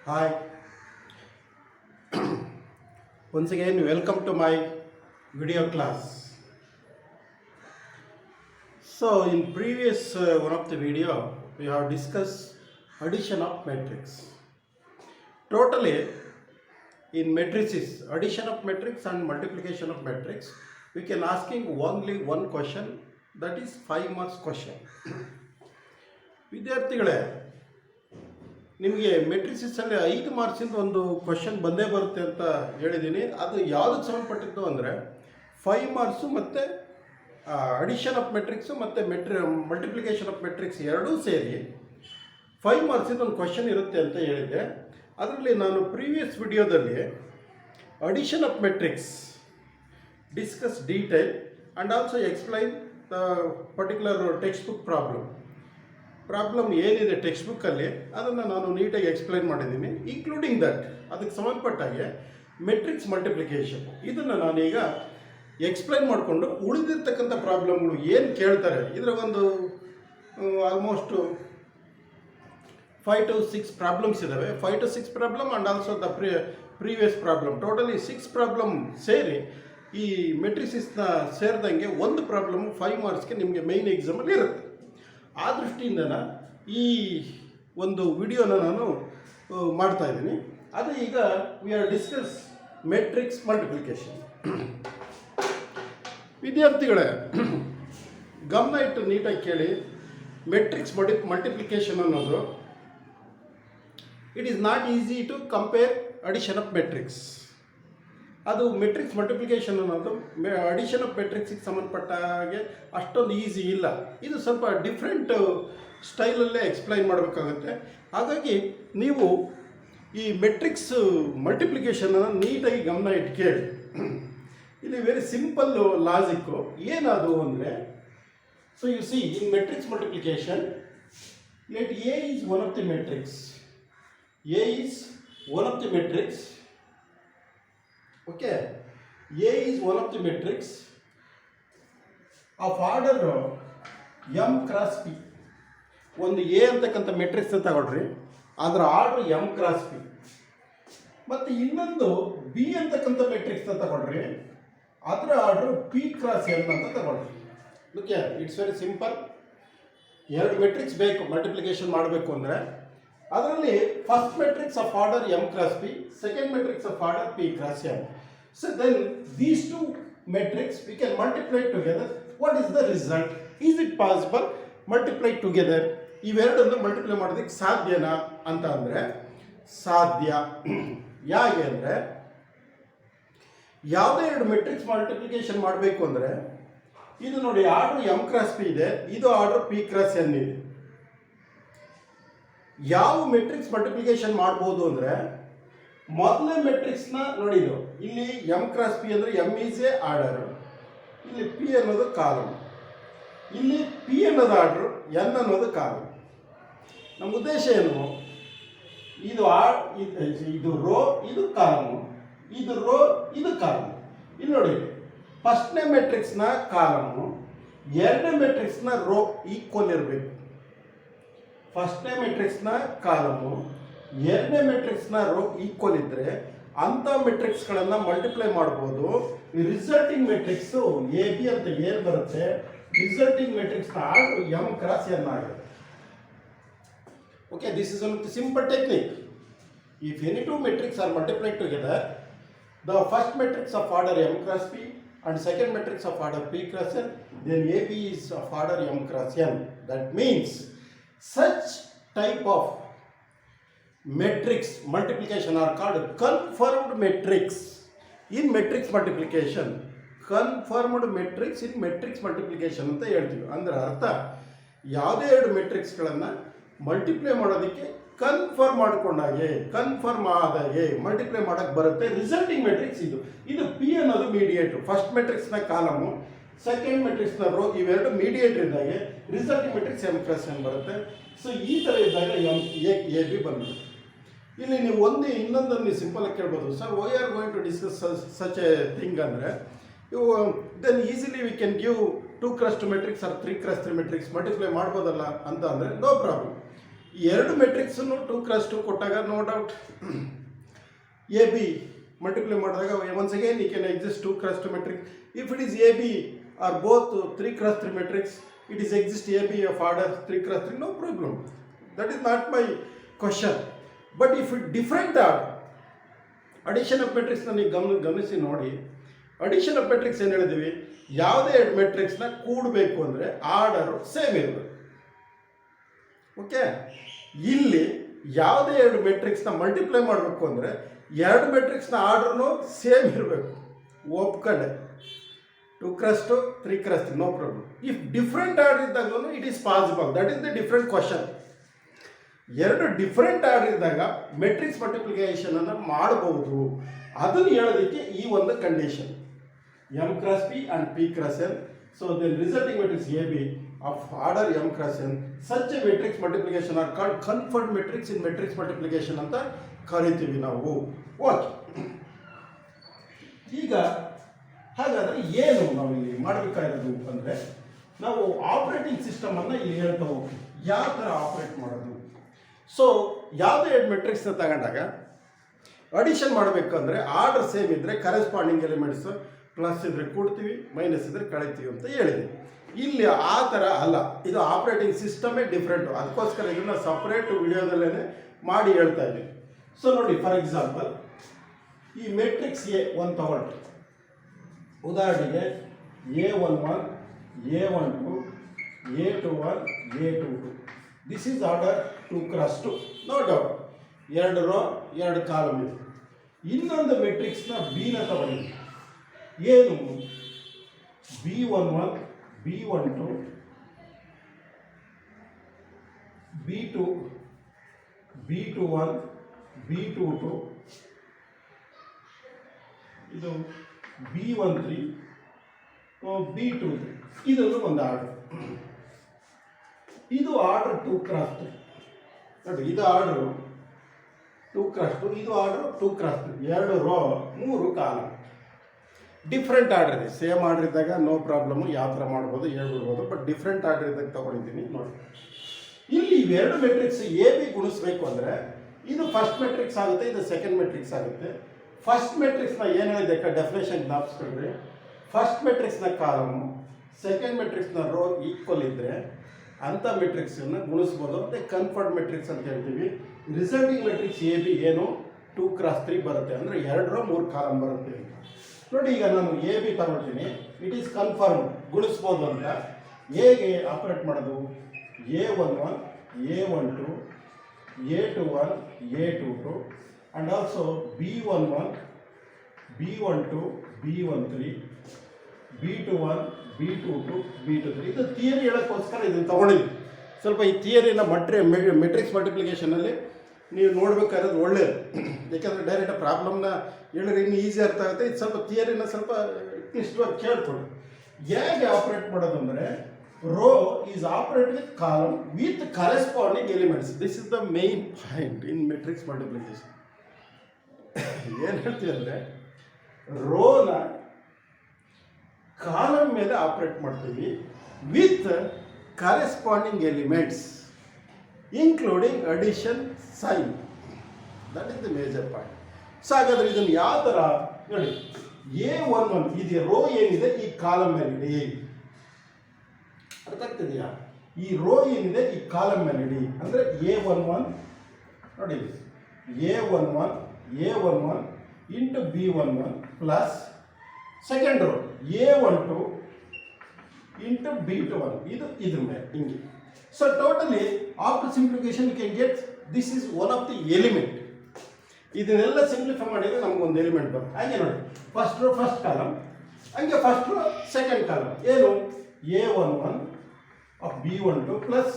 Hi, once again, welcome to my video class. So, in previous one of the video, we have discussed addition of matrix. Totally, in matrices, addition of matrix and multiplication of matrix, we can asking only one question, that is 5 marks question. ವಿದ್ಯಾರ್ಥಿಗಳೇ, ನಿಮಗೆ ಮೆಟ್ರಿಸಿಸಲ್ಲಿ 5 ಮಾರ್ಕ್ಸಿಂದ ಒಂದು question ಬಂದೇ ಬರುತ್ತೆ ಅಂತ ಹೇಳಿದ್ದೀನಿ. ಅದು ಯಾವುದಕ್ಕೆ ಸಂಬಂಧಪಟ್ಟಿದ್ದು ಅಂದರೆ 5 ಮಾರ್ಕ್ಸು ಮತ್ತು ಅಡಿಷನ್ ಆಫ್ ಮೆಟ್ರಿಕ್ಸು ಮತ್ತು ಮಲ್ಟಿಪ್ಲಿಕೇಶನ್ ಆಫ್ ಮೆಟ್ರಿಕ್ಸ್ ಎರಡೂ ಸೇರಿ 5 ಮಾರ್ಕ್ಸಿಂದ ಒಂದು ಕ್ವಶನ್ ಇರುತ್ತೆ ಅಂತ ಹೇಳಿದ್ದೆ. ಅದರಲ್ಲಿ ನಾನು ಪ್ರೀವಿಯಸ್ ವಿಡಿಯೋದಲ್ಲಿ addition of matrix discuss detail and also explain the particular text book problem ಏನಿದೆ ಟೆಕ್ಸ್ಟ್ ಬುಕ್ಕಲ್ಲಿ ಅದನ್ನು ನಾನು ನೀಟಾಗಿ ಎಕ್ಸ್ಪ್ಲೈನ್ ಮಾಡಿದ್ದೀನಿ. ಇನ್ಕ್ಲೂಡಿಂಗ್ ದಟ್ ಅದಕ್ಕೆ ಸಂಬಂಧಪಟ್ಟಾಗೆ ಮೆಟ್ರಿಕ್ಸ್ ಮಲ್ಟಿಪ್ಲಿಕೇಶನ್ ಇದನ್ನು ನಾನೀಗ ಎಕ್ಸ್ಪ್ಲೈನ್ ಮಾಡಿಕೊಂಡು ಉಳಿದಿರ್ತಕ್ಕಂಥ ಪ್ರಾಬ್ಲಮ್ಗಳು ಏನು ಕೇಳ್ತಾರೆ, ಇದರ ಒಂದು ಆಲ್ಮೋಸ್ಟು 5 to 6 ಪ್ರಾಬ್ಲಮ್ಸ್ ಇದ್ದಾವೆ. 5 to 6 problem and also the previous problem, totally 6 problem ಸೇರಿ ಈ ಮೆಟ್ರಿಸಿಸ್ನ ಸೇರಿದಂಗೆ ಒಂದು ಪ್ರಾಬ್ಲಮ್ 5 ಮಾರ್ಕ್ಸ್ಗೆ ನಿಮಗೆ ಮೈನ್ ಎಕ್ಸಾಮಲ್ಲಿ ಇರುತ್ತೆ. ಆ ದೃಷ್ಟಿಯಿಂದ ಈ ಒಂದು ವಿಡಿಯೋನ ನಾನು ಮಾಡ್ತಾ ಇದ್ದೀನಿ. ಅದು ಈಗ we are discuss matrix multiplication. ವಿದ್ಯಾರ್ಥಿಗಳೇ, ಗಮನ ಇಟ್ಟು ನೀಟಾಗಿ ಕೇಳಿ. ಮೆಟ್ರಿಕ್ಸ್ ಮಲ್ಟಿಪ್ಲಿಕೇಶನ್ ಅನ್ನೋದು it is not easy to compare addition of matrix. ಅದು ಮೆಟ್ರಿಕ್ಸ್ ಮಲ್ಟಿಪ್ಲಿಕೇಶನ್ ಅನ್ನೋದು ಅಡಿಷನ್ ಆಫ್ ಮೆಟ್ರಿಕ್ಸಿಗೆ ಸಂಬಂಧಪಟ್ಟ ಹಾಗೆ ಅಷ್ಟೊಂದು ಈಸಿ ಇಲ್ಲ. ಇದು ಸ್ವಲ್ಪ ಡಿಫ್ರೆಂಟ್ ಸ್ಟೈಲಲ್ಲೇ ಎಕ್ಸ್ಪ್ಲೈನ್ ಮಾಡಬೇಕಾಗುತ್ತೆ. ಹಾಗಾಗಿ ನೀವು ಈ ಮೆಟ್ರಿಕ್ಸ್ ಮಲ್ಟಿಪ್ಲಿಕೇಶನನ್ನು ನೀಟಾಗಿ ಗಮನ ಇಟ್ಟು ಕೇಳಿ. ಇಲ್ಲಿ ವೆರಿ ಸಿಂಪಲ್ ಲಾಜಿಕ್ಕು ಏನದು ಅಂದರೆ, so you see in matrix multiplication let A is one of the matrix. A is one of the matrix. Okay, A is one of the matrix of order m cross p. ಒಂದು A ಅಂತಕ್ಕಂಥ matrix ಅಂತ ತಗೊಳ್ರಿ, ಅದರ order m cross p. ಮತ್ತು ಇನ್ನೊಂದು B ಅಂತಕ್ಕಂಥ matrix ಅಂತ ತಗೊಳ್ರಿ, ಅದರ ಆರ್ಡರ್ p ಕ್ರಾಸ್ n ಅಂತ ತಗೊಳ್ರಿ. Okay, it's very simple. ಎರಡು ಮೆಟ್ರಿಕ್ಸ್ ಬೇಕು ಮಲ್ಟಿಪ್ಲಿಕೇಶನ್ ಮಾಡಬೇಕು ಅಂದರೆ. ಅದರಲ್ಲಿ first matrix of order m cross p, second matrix of order p cross n. So then these two metrics we can multiply together. What is the result? Is it possible multiply together? ಇವೆರಡನ್ನು multiply ಮಾಡೋದಕ್ಕೆ ಸಾಧ್ಯನಾ ಅಂತ ಅಂದರೆ ಸಾಧ್ಯ. ಯಾಕೆ ಅಂದರೆ, ಯಾವುದೇ ಎರಡು ಮೆಟ್ರಿಕ್ಸ್ ಮಲ್ಟಿಪ್ಲಿಕೇಶನ್ ಮಾಡಬೇಕು ಅಂದರೆ, ಇದು ನೋಡಿ ಆರ್ಡರ್ m ಕ್ರಾಸ್ p ಇದೆ, ಇದು ಆರ್ಡರ್ p ಕ್ರಾಸ್ n ಇದೆ. ಯಾವ ಮೆಟ್ರಿಕ್ಸ್ ಮಲ್ಟಿಪ್ಲಿಕೇಶನ್ ಮಾಡ್ಬೋದು ಅಂದರೆ, ಮೊದಲನೇ ಮೆಟ್ರಿಕ್ಸ್ನ ನೋಡಿದ್ದು ಇಲ್ಲಿ m ಕ್ರಾಸ್ p ಅಂದರೆ m ಈಸ್ ಎ ಆರ್ಡರ್, ಇಲ್ಲಿ p ಅನ್ನೋದು ಕಾಲಮ್, ಇಲ್ಲಿ p ಅನ್ನೋದು ಆರ್ಡರ್, n ಅನ್ನೋದು ಕಾಲಮ್. ನಮ್ಮ ಉದ್ದೇಶ ಏನು, ಇದು ರೋ, ಇದು ಕಾಲಮು, ಇದು ರೋ, ಇದು ಕಾಲಮ್. ಇಲ್ಲಿ ನೋಡಿ, ಫಸ್ಟ್ನೇ ಮೆಟ್ರಿಕ್ಸ್ನ ಕಾಲಮು, ಎರಡನೇ ಮೆಟ್ರಿಕ್ಸ್ನ ರೋ ಈಕ್ವಲ್ ಇರಬೇಕು. ಫಸ್ಟ್ನೇ ಮೆಟ್ರಿಕ್ಸ್ನ ಕಾಲಮು, ಎರಡನೇ ಮೆಟ್ರಿಕ್ಸ್ನ ರೋ ಈಕ್ವಲ್ ಇದ್ದರೆ ಅಂಥ ಮೆಟ್ರಿಕ್ಸ್ಗಳನ್ನು ಮಲ್ಟಿಪ್ಲೈ ಮಾಡ್ಬೋದು. ಈ ರಿಸಲ್ಟಿಂಗ್ ಮೆಟ್ರಿಕ್ಸು ಎ ಬಿ ಅಂತ ಏನು ಬರುತ್ತೆ, ರಿಸಲ್ಟಿಂಗ್ ಮೆಟ್ರಿಕ್ಸ್ನ ಆರ್ಡರ್ m ಕ್ರಾಸ್ n ಆಗುತ್ತೆ. Okay, this is one simple technique. If any two matrix are multiplied together, the first matrix of order m cross p and second matrix of order p cross n, then AB is of order m cross n. That means such type of matrix multiplication are called confirmed matrix in matrix multiplication. Confirmed matrix in matrix multiplication ಅಂತ ಹೇಳ್ತೀವಿ. ಅಂದ್ರೆ ಅರ್ಥ, ಯಾವುದೇ ಎರಡು ಮೆಟ್ರಿಕ್ಸ್ಗಳನ್ನು multiply ಮಾಡೋದಕ್ಕೆ confirm ಮಾಡಿಕೊಂಡಾಗೆ, confirm ಆದಾಗೆ ಮಲ್ಟಿಪ್ಲೈ ಮಾಡೋಕ್ಕೆ ಬರುತ್ತೆ ರಿಸಲ್ಟಿಂಗ್ ಮೆಟ್ರಿಕ್ಸ್ ಇದು. ಇದು ಪಿ ಅನ್ನೋದು ಮೀಡಿಯೇಟ್ರು, ಫಸ್ಟ್ ಮೆಟ್ರಿಕ್ಸ್ನ ಕಾಲಮು, ಸೆಕೆಂಡ್ ಮೆಟ್ರಿಕ್ಸ್ನ ರೋ, ಇವೆರಡು ಮೀಡಿಯೇಟ್ರ್ ಇದ್ದಾಗೆ resulting matrix m cross n ಬರುತ್ತೆ. ಸೊ ಈ ಥರ ಇದ್ದಾಗ ಎ ಬಿ ಬಂದ್ಬಿಡುತ್ತೆ. ಇಲ್ಲಿ ನೀವು ಇನ್ನೊಂದನ್ನು ನೀವು ಸಿಂಪಲಾಗಿ ಕೇಳ್ಬೋದು, sir why are going to discuss such a thing ಅಂದರೆ, then easily we can give 2 cross 2 matrix or 3 cross 3 matrix multiply ಮಾಡ್ಬೋದಲ್ಲ ಅಂತ ಅಂದರೆ, ನೋ ಪ್ರಾಬ್ಲಮ್. ಈ ಎರಡು ಮೆಟ್ರಿಕ್ಸನ್ನು 2x2 ಕೊಟ್ಟಾಗ no doubt A B multiply ಮಾಡಿದಾಗ ಒನ್ಸ್ ಅಗೇನ್ ಈ can exist 2x2 matrix. If it is A B are both 3x3 matrix, it is exist A B of order 3x3, no problem. That is not my question. But if it different order, addition of ಮೆಟ್ರಿಕ್ಸ್ನ ನೀವು ಗಮನಿಸಿ ನೋಡಿ. Addition of matrix ಏನು ಹೇಳಿದ್ದೀವಿ, ಯಾವುದೇ ಎರಡು ಮೆಟ್ರಿಕ್ಸ್ನ ಕೂಡಬೇಕು ಅಂದರೆ ಆರ್ಡರು ಸೇಮ್ ಇರಬೇಕು. ಓಕೆ, ಇಲ್ಲಿ ಯಾವುದೇ ಎರಡು ಮೆಟ್ರಿಕ್ಸ್ನ ಮಲ್ಟಿಪ್ಲೈ ಮಾಡಬೇಕು ಅಂದರೆ ಎರಡು ಮೆಟ್ರಿಕ್ಸ್ನ ಆರ್ಡ್ರೂ ಸೇಮ್ ಇರಬೇಕು. ಒಪ್ಕೊಂಡೆ 2x2 3x3, no problem. If different order ಇದ್ದಾಗಲೂ it is possible. That is the different question. ಎರಡು ಡಿಫ್ರೆಂಟ್ ಆರ್ಡರ್ ಇದ್ದಾಗ ಮೆಟ್ರಿಕ್ಸ್ ಮಲ್ಟಿಪ್ಲಿಕೇಶನ್ ಅನ್ನು ಮಾಡಬಹುದು. ಅದನ್ನು ಹೇಳೋದಕ್ಕೆ ಈ ಒಂದು condition m×p and p×n. So the resulting matrix AB of order m×n, such a matrix multiplication are called confound matrix in matrix multiplication ಅಂತ ಕರಿತೀವಿ ನಾವು. ಓಕೆ, ಈಗ ಹಾಗಾದರೆ ಏನು ನಾವು ಇಲ್ಲಿ ಮಾಡಬೇಕಾಗಿರೋದು ಅಂದರೆ, ನಾವು ಆಪರೇಟಿಂಗ್ ಸಿಸ್ಟಮನ್ನು ಇಲ್ಲಿ ಹೇಳ್ತಾ ಹೋಗ್ತೀವಿ ಯಾವ ಥರ ಆಪರೇಟ್ ಮಾಡೋದು. ಸೊ ಯಾವುದೇ ಎರಡು ಮೆಟ್ರಿಕ್ಸ್ನ ತಗೊಂಡಾಗ ಅಡಿಷನ್ ಮಾಡಬೇಕಂದ್ರೆ ಆರ್ಡರ್ ಸೇಮ್ ಇದ್ದರೆ ಕರೆಸ್ಪಾಂಡಿಂಗ್ ಎಲಿಮೆಂಟ್ಸ್ ಪ್ಲಸ್ ಇದ್ದರೆ ಕೂಡ್ತೀವಿ, ಮೈನಸ್ ಇದ್ದರೆ ಕಳಿತೀವಿ ಅಂತ ಹೇಳಿದ್ವಿ. ಇಲ್ಲಿ ಆ ಥರ ಅಲ್ಲ, ಇದು ಆಪರೇಟಿಂಗ್ ಸಿಸ್ಟಮೇ ಡಿಫ್ರೆಂಟು. ಅದಕ್ಕೋಸ್ಕರ ಇದನ್ನು ಸಪ್ರೇಟ್ ವಿಡಿಯೋದಲ್ಲೇ ಮಾಡಿ ಹೇಳ್ತಾ ಇದ್ದೀವಿ. ಸೊ ನೋಡಿ, ಫಾರ್ ಎಕ್ಸಾಂಪಲ್ ಈ ಮೆಟ್ರಿಕ್ಸ್ ಎ ಒಂದು ತಗೊಳ್ಳಿ. ಉದಾಹರಣೆಗೆ A11, A12, A21, A22. This is order 2x2, no doubt. ಎರಡು ರೋ ಎರಡು ಕಾಲಮ್ ಇದೆ. ಇನ್ನೊಂದು ಮೆಟ್ರಿಕ್ಸ್ನ ಬಿನ ತಗೊಳ್ಳಿ. ಏನು B11, B12, B2, B21, B22, ಇದು B13, B23. ಇದೊಂದು ಒಂದು ಆರ್ಡರ್. ಇದು ಆರ್ಡರ್ 2x3 ನೋಡಿ. ಇದು ಆರ್ಡರು 2x2, ಇದು ಆರ್ಡರ್ 2x3. ಎರಡು ರೋ ಮೂರು ಕಾಲಮ್. ಡಿಫ್ರೆಂಟ್ ಆರ್ಡರ್ ಇದೆ. ಸೇಮ್ ಆರ್ಡರ್ ಇದ್ದಾಗ ನೋ ಪ್ರಾಬ್ಲಮ್ಮು, ಯಾವ ಥರ ಮಾಡ್ಬೋದು ಹೇಳ್ಬಿಡ್ಬೋದು. ಬಟ್ ಡಿಫ್ರೆಂಟ್ ಆರ್ಡರ್ ಇದ್ದಾಗ ತೊಗೊಂಡಿದ್ದೀನಿ ನೋಡಿ. ಇಲ್ಲಿ ಇವೆರಡು ಮೆಟ್ರಿಕ್ಸ್ ಎ ಬಿ ಗುಣಿಸ್ಬೇಕು ಅಂದರೆ ಇದು ಫಸ್ಟ್ ಮೆಟ್ರಿಕ್ಸ್ ಆಗುತ್ತೆ, ಇದು ಸೆಕೆಂಡ್ ಮೆಟ್ರಿಕ್ಸ್ ಆಗುತ್ತೆ. ಫಸ್ಟ್ ಮೆಟ್ರಿಕ್ಸ್ನ ಏನು ಹೇಳಿದೆ ಡೆಫಿನೇಷನ್ ಜ್ಞಾಪಿಸ್ಕೊಂಡ್ರೆ, ಫಸ್ಟ್ ಮೆಟ್ರಿಕ್ಸ್ನ ಕಾಲಮು ಸೆಕೆಂಡ್ ಮೆಟ್ರಿಕ್ಸ್ನ ರೋ ಈಕ್ವಲ್ ಇದ್ದರೆ ಅಂಥ ಮೆಟ್ರಿಕ್ಸನ್ನು ಗುಣಿಸ್ಬೋದು. ಮತ್ತು ಕನ್ಫರ್ಡ್ ಮೆಟ್ರಿಕ್ಸ್ ಅಂತ ಹೇಳ್ತೀವಿ. ರಿಸಲ್ಟಿಂಗ್ ಮೆಟ್ರಿಕ್ಸ್ ಎ ಬಿ ಏನು 2x3 ಬರುತ್ತೆ, ಅಂದರೆ ಎರಡು ರೋ ಮೂರು ಕಾಲಮ್ ಬರುತ್ತೆ ಅಂತ ನೋಡಿ. ಈಗ ನಾನು ಎ ಬಿ ತಗೊಳ್ತೀನಿ, ಇಟ್ ಈಸ್ ಕನ್ಫರ್ಮ್, ಗುಣಿಸ್ಬೋದು ಅಂತ. ಹೇಗೆ ಆಪರೇಟ್ ಮಾಡೋದು, A11, A12, A21, A22 and also B11, B12, B13, B21, B22, B23. ಇದು ಥಿಯರಿ ಹೇಳೋಕ್ಕೋಸ್ಕರ ಇದನ್ನು ತೊಗೊಂಡಿದ್ವಿ. ಸ್ವಲ್ಪ ಈ ಥಿಯರಿನ ಮೆಟ್ರಿಕ್ಸ್ ಮಲ್ಟಿಪ್ಲಿಕೇಶನಲ್ಲಿ ನೀವು ನೋಡಬೇಕಾದ್ರೆ ಒಳ್ಳೆಯದು. ಯಾಕೆಂದರೆ ಡೈರೆಕ್ಟ್ ಪ್ರಾಬ್ಲಮ್ನ ಹೇಳಿದ್ರೆ ಇನ್ನೂ ಈಸಿ ಅರ್ಥ ಆಗುತ್ತೆ. ಇದು ಸ್ವಲ್ಪ ಥಿಯರಿನ ಸ್ವಲ್ಪ ಕ್ಲಿಷ್ಟವಾಗಿ ಕೇಳ್ಕೊಳ್ಳಿ. ಹೇಗೆ ಆಪ್ರೇಟ್ ಮಾಡೋದು ಅಂದರೆ, row is operate with column with corresponding elements. This is the main point in matrix multiplication. ಏನು ಹೇಳ್ತೀವಿ ಅಂದರೆ, ರೋನ ಕಾಲಮ್ ಮೇಲೆ ಆಪ್ರೇಟ್ ಮಾಡ್ತೀವಿ with corresponding elements including addition sign. That is the major point. So ಹಾಗಾದರೆ ಇದನ್ನು ಯಾವ ಥರ ನೋಡಿ, A11 ಇದು ರೋ ಏನಿದೆ ಈ ಕಾಲಮ್ ಮೇಲೆ ಇಡಿ. ಅರ್ಥ ಆಗ್ತಿದೆಯಾ? ಈ ರೋ ಏನಿದೆ ಈ ಕಾಲಮ್ ಮೇಲೆ ಇಡಿ ಅಂದರೆ A11 ನೋಡಿ, A11 into B11 plus second row A12 into B21, ಇದು ಇದ್ರ ಮೇಲೆ ಹಿಂಗೆ. So totally after simplification you can get this is one of the element. ಇದನ್ನೆಲ್ಲ ಸಿಂಪ್ಲಿಫೈ ಮಾಡಿದರೆ ನಮಗೊಂದು ಎಲಿಮೆಂಟ್ ಬರುತ್ತೆ. ಹಾಗೆ ನೋಡಿ, ಫಸ್ಟ್ ರೋ ಫಸ್ಟ್ ಕಾಲಮ್, ಹಂಗೆ ಫಸ್ಟ್ ರೋ ಸೆಕೆಂಡ್ ಕಾಲಮ್. ಏನು A11 of B12 plus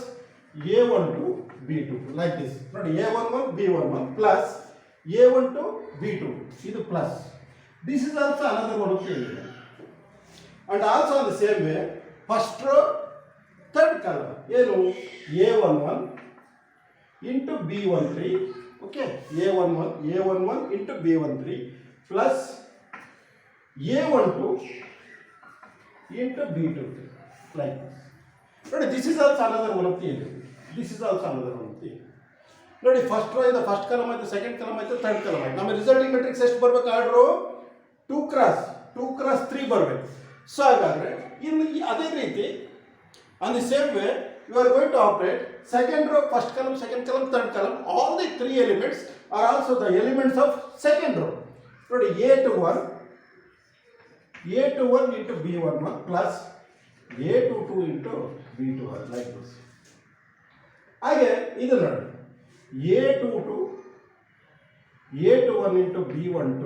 A12 B2 like this. ನೋಡಿ, A11 B11 plus A12 B2, ಇದು plus. This is also another one of the element. And also on the same way first row third column ಏನು A11 into B13. Okay, A11 into B13 plus A12 into B23 like this. ನೋಡಿ, this is also another one of the element. This is also another one of the element. ನೋಡಿ first row ಇಂದ first column ಆಯ್ತು, second column ಆಯ್ತು, third column ಆಯ್ತು. ನಮ್ಮ resulting matrix ಎಷ್ಟು ಬರ್ಬೇಕು order? 2x3 ಬರಬೇಕು. ಸೊ ಹಾಗಾದ್ರೆ ಇನ್ನು ಅದೇ ರೀತಿ on the same way you are going to operate second row, first column, second column, third column. All the 3 elements are also the elements of second row. ನೋಡಿ A to 1 into B11 plus A to 2 into B21 like this. ಹಾಗೆ ಇದು ನೋಡಿ A to 2 A to 1 into B12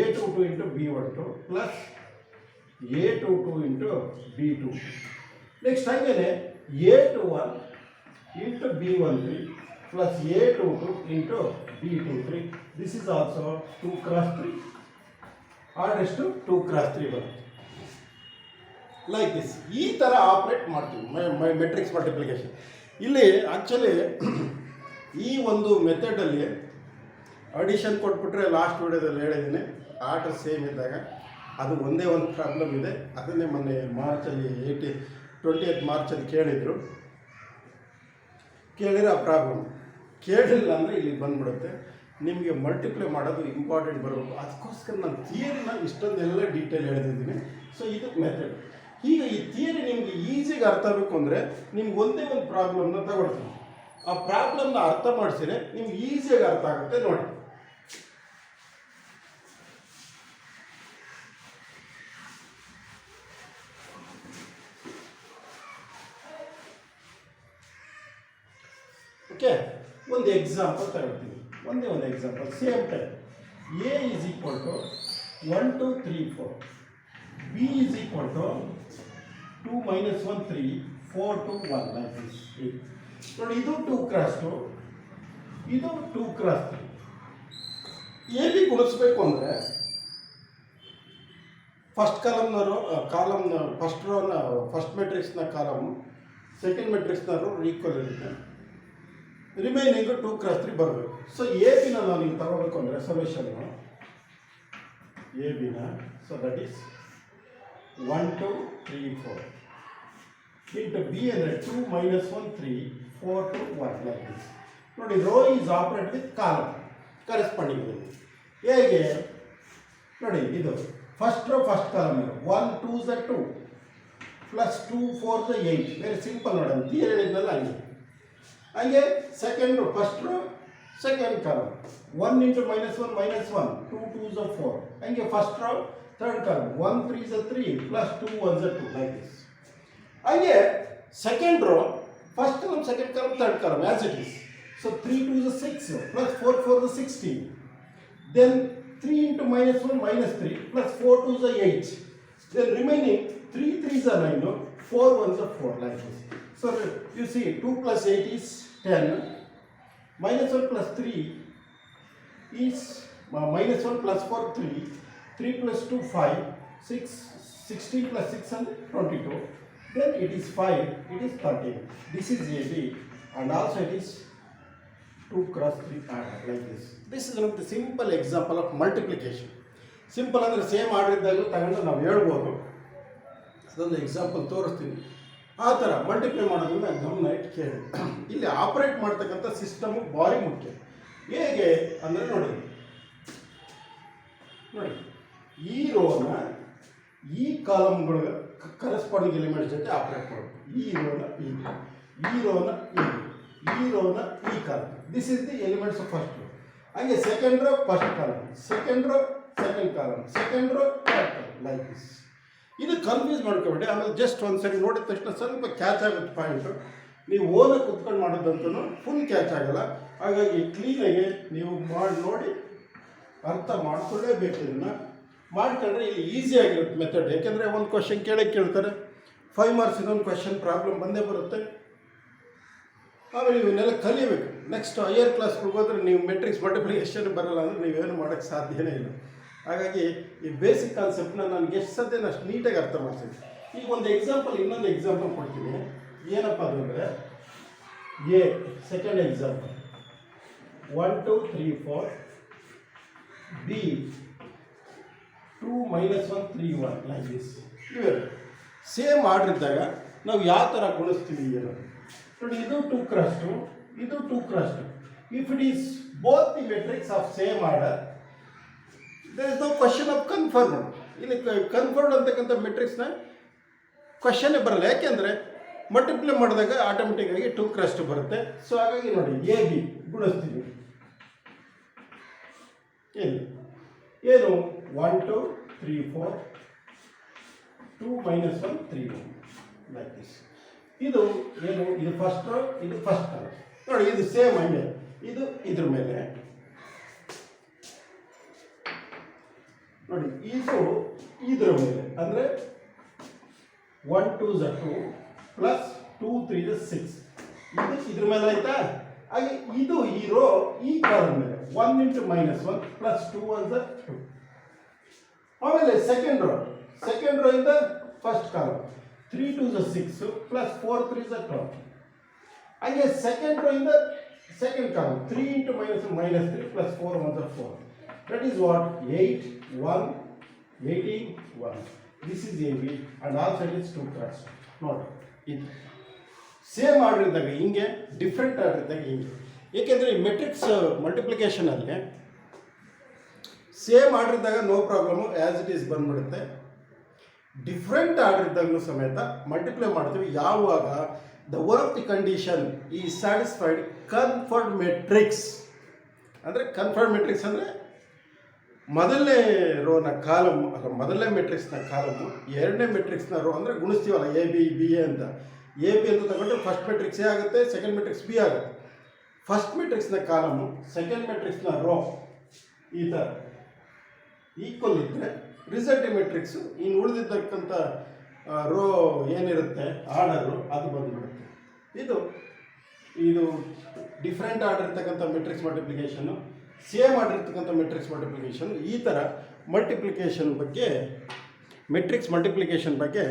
A to 2 into B12 plus A to 2 into B2. Next ಹಾಗೇನೆ A to 1 into B13 plus A to 2 into B23. This is also 2x3. Order ಎಷ್ಟು? 2x3 ಬರುತ್ತೆ. Like this. ಈ ಥರ operate ಮಾಡ್ತೀವಿ matrix multiplication. ಇಲ್ಲಿ actually ಈ ಒಂದು ಮೆಥಡಲ್ಲಿ addition ಕೊಟ್ಬಿಟ್ರೆ ಲಾಸ್ಟ್ ವಿಡಿಯೋದಲ್ಲಿ ಹೇಳಿದ್ದೀನಿ ಆರ್ಡರ್ ಸೇಮ್ ಇದ್ದಾಗ ಅದು ಒಂದೇ ಒಂದು ಪ್ರಾಬ್ಲಮ್ ಇದೆ. ಅದನ್ನೇ ಮೊನ್ನೆ ಮಾರ್ಚಲ್ಲಿ 20th ಮಾರ್ಚಲ್ಲಿ ಕೇಳಿದರು. ಕೇಳಿದ್ರೆ ಆ ಪ್ರಾಬ್ಲಮ್ ಕೇಳಿಲ್ಲ ಅಂದರೆ ಇಲ್ಲಿಗೆ ಬಂದುಬಿಡುತ್ತೆ. ನಿಮಗೆ ಮಲ್ಟಿಪ್ಲೈ ಮಾಡೋದು ಇಂಪಾರ್ಟೆಂಟ್ ಬರಬೇಕು. ಅದಕ್ಕೋಸ್ಕರ ನಾನು ಥಿಯರಿನ ಇಷ್ಟೊಂದೆಲ್ಲ ಡೀಟೇಲ್ ಹೇಳಿದ್ದೀನಿ. ಸೊ ಇದು ಮೆಥಡ್. ಈಗ ಈ ಥಿಯರಿ ನಿಮಗೆ ಈಸಿಗೆ ಅರ್ಥ ಆಗಬೇಕು ಅಂದರೆ ನಿಮ್ಗೆ ಒಂದೇ ಒಂದು ಪ್ರಾಬ್ಲಮ್ನ ತಗೊಳ್ತೀನಿ. ಆ ಪ್ರಾಬ್ಲಮ್ನ ಅರ್ಥ ಮಾಡಿಸಿದ್ರೆ ನಿಮ್ಗೆ ಈಸಿಯಾಗಿ ಅರ್ಥ ಆಗುತ್ತೆ. ನೋಡಿ, ಓಕೆ, ಒಂದು ಎಕ್ಸಾಂಪಲ್ ತಗೊಳ್ತೀವಿ. ಒಂದೇ ಒಂದು example same type. A is equal to 1 2 3 4, B is equal to 2 minus 1 3 4 2 1 like this. ನೋಡಿ ಇದು 2x2, ಇದು 2x3. ಎ ಬಿ ಗುಣಿಸ್ಬೇಕು ಅಂದರೆ ಫಸ್ಟ್ ಕಾಲಮ್ನ ಫಸ್ಟ್ ರೋನ ಫಸ್ಟ್ ಮೆಟ್ರಿಕ್ಸ್ನ ಕಾಲಮ್, ಸೆಕೆಂಡ್ ಮೆಟ್ರಿಕ್ಸ್ನ ರೋ ಈಕ್ವಲ್ ಇರುತ್ತೆ. ರಿಮೈನಿಂಗ್ 2x3 ಬರಬೇಕು. ಸೊ ಎ ಬಿನ ನಾವು ನೀವು ತಗೋಬೇಕು ಅಂದರೆ ಸೊಲ್ಯೂಷನ್ನು ಎ ಬಿನ, so that is 1 2 3 4 into B ಅಂದರೆ 2 minus 1 3 4 2 1 ಲೈಕ್ ದಿಸ್. ನೋಡಿ, row is operate with column corresponding. ಹೇಗೆ ನೋಡಿ, ಇದು first row first column 1 2 2 plus 2 4 8. Very simple ನೋಡೋಣ, ಥಿಯರಿ ಹೇಳಿದ್ನಲ್ಲ ಹಂಗೆ. ಹಾಗೆ second row first row second column 1 into -1 -1 2 2s 4. ಹಾಗೆ first row third column 1 3s 3 plus 2 1s 2 like this. ಹಾಗೆ second row first column second column third column as it is. So 3 2s 6 plus 4 4s 16. Then 3 into -1 -3 plus 4 2s 8. Then remaining 3 3s 9 4 1s 4 like this. So you see 2 plus 8 is 10, -1 plus 3 is -1 plus 4 3, 3 plus 2 5, 6 16 plus 6 and 22. Then it is 5, it is 13. This is AB and also it is 2x3 like this. This is one of the simple example of multiplication. Simple ಅಂದರೆ same order ಇದ್ದಾಗ ತಗೊಂಡು ನಾವು ಹೇಳ್ಬೋದು. ಅದೊಂದು example ತೋರಿಸ್ತೀನಿ. ಆ ಥರ multiply ಮಾಡೋದ್ರಿಂದ ಗಮನ ಇಟ್ಟು ಕೇಳಿ. ಇಲ್ಲಿ ಆಪರೇಟ್ ಮಾಡ್ತಕ್ಕಂಥ ಸಿಸ್ಟಮು ಭಾರಿ ಮುಖ್ಯ. ಹೇಗೆ ಅಂದರೆ ನೋಡಿ, ಈ ರೋನ ಈ ಕಾಲಮ್ಗಳ ಕರೆಸ್ಪಾಂಡಿಂಗ್ ಎಲಿಮೆಂಟ್ಸ್ ಜೊತೆ ಆಪರೇಟ್ ಮಾಡಬೇಕು. ಈ ರೋನ ಈ ರೋನ ಈ column. This is the elements of first row. ಹಾಗೆ second row first column, second row second column, second row third column like this. ಇದು ಕನ್ಫ್ಯೂಸ್ ಮಾಡ್ಕೊಬೇಡಿ. ಆಮೇಲೆ ಜಸ್ಟ್ ಒಂದು ಸರಿ ನೋಡಿದ ತಕ್ಷಣ ಸ್ವಲ್ಪ ಕ್ಯಾಚ್ ಆಗುತ್ತೆ ಪಾಯಿಂಟು. ನೀವು ಓದಕ್ಕೆ ಕುತ್ಕೊಂಡು ಮಾಡೋದಂತೂ ಫುಲ್ ಕ್ಯಾಚ್ ಆಗಲ್ಲ. ಹಾಗಾಗಿ ಕ್ಲೀನಾಗಿ ನೀವು ನೋಡಿ ಅರ್ಥ ಮಾಡ್ಕೊಳ್ಳೇಬೇಕು. ಇದನ್ನು ಮಾಡ್ಕೊಂಡ್ರೆ ಇಲ್ಲಿ ಈಸಿಯಾಗಿರುತ್ತೆ ಮೆಥಡ್. ಯಾಕೆಂದರೆ ಒಂದು ಕ್ವಶನ್ ಕೇಳ್ತಾರೆ, 5 marks ಇನ್ನೊಂದು ಕ್ವಶನ್ ಪ್ರಾಬ್ಲಮ್ ಬಂದೇ ಬರುತ್ತೆ. ಆಮೇಲೆ ಇವನ್ನೆಲ್ಲ ಕಲಿಯಬೇಕು. ನೆಕ್ಸ್ಟ್ ಹೈಯರ್ ಕ್ಲಾಸ್ಗಳಿಗೆ ಹೋದರೆ ನೀವು ಮೆಟ್ರಿಕ್ಸ್ ಮಲ್ಟಿಪ್ಲಿಕೇಶನ್ ಬರಲ್ಲ ಅಂದರೆ ನೀವೇನು ಮಾಡೋಕ್ಕೆ ಸಾಧ್ಯನೇ ಇಲ್ಲ. ಹಾಗಾಗಿ ಈ ಬೇಸಿಕ್ ಕಾನ್ಸೆಪ್ಟನ್ನ ನನಗೆ ಎಷ್ಟು ಸದ್ಯ ಅಷ್ಟು ನೀಟಾಗಿ ಅರ್ಥ ಮಾಡ್ತೀನಿ. ಈಗ ಒಂದು ಎಕ್ಸಾಂಪಲ್, ಇನ್ನೊಂದು ಎಕ್ಸಾಂಪಲ್ ಕೊಡ್ತೀನಿ. ಏನಪ್ಪ ಅದು ಅಂದರೆ A second example 1 2 3 4, B 2 minus 1 3 1 like this. ಇವೆಲ್ಲ ಸೇಮ್ ಆರ್ಡರ್ ಇದ್ದಾಗ ನಾವು ಯಾವ ಥರ ಗುಣಿಸ್ತೀವಿ ಏನು ನೋಡಿ. ಇದು 2x2, ಇದು 2 cross 2. If it is both the matrix of same order, there is no question of confirmed. ಇಲ್ಲಿ ಕನ್ಫರ್ಮ್ಡ್ ಅಂತಕ್ಕಂಥ ಮೆಟ್ರಿಕ್ಸ್ನ ಕ್ವಶನ್ನೇ ಬರಲ್ಲ, ಯಾಕೆಂದರೆ ಮಲ್ಟಿಪ್ಲೈ ಮಾಡಿದಾಗ ಆಟೋಮೆಟಿಕ್ಕಾಗಿ 2 cross 2 ಬರುತ್ತೆ. ಸೊ ಹಾಗಾಗಿ ನೋಡಿ ಎ ಬಿ ಗುಣಿಸ್ತೀವಿ. ಏನು 1 2 3 4 2 minus 1 3 1 ಲೈಕ್ ದಿಸ್. ಇದು ಏನು, ಇದು ಫಸ್ಟ್ ರೋ, ಇದು ಫಸ್ಟ್ ಕಾಲಮ್. ನೋಡಿ ಇದು ಸೇಮ್ ಹಂಗೆ, ಇದು ಇದ್ರ ಮೇಲೆ ನೋಡಿ, ಇದು ಇದ್ರ ಮೇಲೆ ಅಂದರೆ 1 2 2 ಪ್ಲಸ್ 2 3 6 ಇದು ಇದ್ರ ಮೇಲೆ ಆಯ್ತಾ. ಹಾಗೆ ಇದು ಈ ರೋ ಈ ಕಾಲಮ್ ಮೇಲೆ 1 into -1 plus 2 1 2. ಆಮೇಲೆ ಸೆಕೆಂಡ್ ರೋ ಇಂದ ಫಸ್ಟ್ ಕಾಲಮ್ 3 2 6 plus 4 3 12. ಹಾಗೆ ಸೆಕೆಂಡ್ ರೋ ಇಂದ second column 3 into -3 plus 4 1 4. That is what 8 1 18 1. This is AB and also it is 2 cross. ನೋಡಿ ಇದು ಸೇಮ್ ಆರ್ಡರ್ ಇದ್ದಾಗ ಹಿಂಗೆ, ಡಿಫ್ರೆಂಟ್ ಆರ್ಡರ್ ಇದ್ದಾಗ ಹಿಂಗೆ. ಏಕೆಂದರೆ ಈ ಮೆಟ್ರಿಕ್ಸ್ ಮಲ್ಟಿಪ್ಲಿಕೇಶನಲ್ಲಿ ಸೇಮ್ ಆರ್ಡರ್ ಇದ್ದಾಗ no problem, as it is ಬಂದ್ಬಿಡುತ್ತೆ. ಡಿಫ್ರೆಂಟ್ ಆರ್ಡರ್ ಇದ್ದಾಗಲೂ ಸಮೇತ ಮಲ್ಟಿಪ್ಲೈ ಮಾಡ್ತೀವಿ ಯಾವಾಗ the one of the condition is satisfied conformed matrix. ಅಂದರೆ ಕನ್ಫರ್ಡ್ ಮೆಟ್ರಿಕ್ಸ್ ಅಂದರೆ ಮೊದಲನೇ ರೋನ ಕಾಲಮ್, ಮೊದಲನೇ ಮೆಟ್ರಿಕ್ಸ್ನ ಕಾಲಮು, ಎರಡನೇ ಮೆಟ್ರಿಕ್ಸ್ನ ರೋ ಅಂದರೆ ಗುಣಿಸ್ತೀವಲ್ಲ ಎ ಬಿ ಬಿ ಎ ಅಂತ. ಎ ಬಿ ಅಂತ ತಗೊಂಡ್ರೆ ಫಸ್ಟ್ ಮೆಟ್ರಿಕ್ಸ್ ಎ ಆಗುತ್ತೆ, ಸೆಕೆಂಡ್ ಮೆಟ್ರಿಕ್ಸ್ ಬಿ ಆಗುತ್ತೆ. ಫಸ್ಟ್ ಮೆಟ್ರಿಕ್ಸ್ನ ಕಾಲಮು, ಸೆಕೆಂಡ್ ಮೆಟ್ರಿಕ್ಸ್ನ ರೋ ಈ ಥರ ಈಕ್ವಲ್ ಇದ್ದರೆ ರಿಸಲ್ಟಿವ್ ಮೆಟ್ರಿಕ್ಸು ಇನ್ನು ಉಳಿದಿದ್ದಕ್ಕಂಥ ರೋ ಏನಿರುತ್ತೆ ಆರ್ಡರು ಅದು ಬಂದುಬಿಡುತ್ತೆ. ಇದು ಡಿಫ್ರೆಂಟ್ ಆರ್ಡರ್ ಇರ್ತಕ್ಕಂಥ ಮೆಟ್ರಿಕ್ಸ್ ಮಲ್ಟಿಪ್ಲಿಕೇಶನ್ನು, ಸೇಮ್ ಆರ್ಡರ್ ಇರ್ತಕ್ಕಂಥ ಮೆಟ್ರಿಕ್ಸ್ ಮಲ್ಟಿಪ್ಲಿಕೇಶನ್. ಈ ಥರ ಮಲ್ಟಿಪ್ಲಿಕೇಶನ್ ಬಗ್ಗೆ, ಮೆಟ್ರಿಕ್ಸ್ ಮಲ್ಟಿಪ್ಲಿಕೇಶನ್ ಬಗ್ಗೆ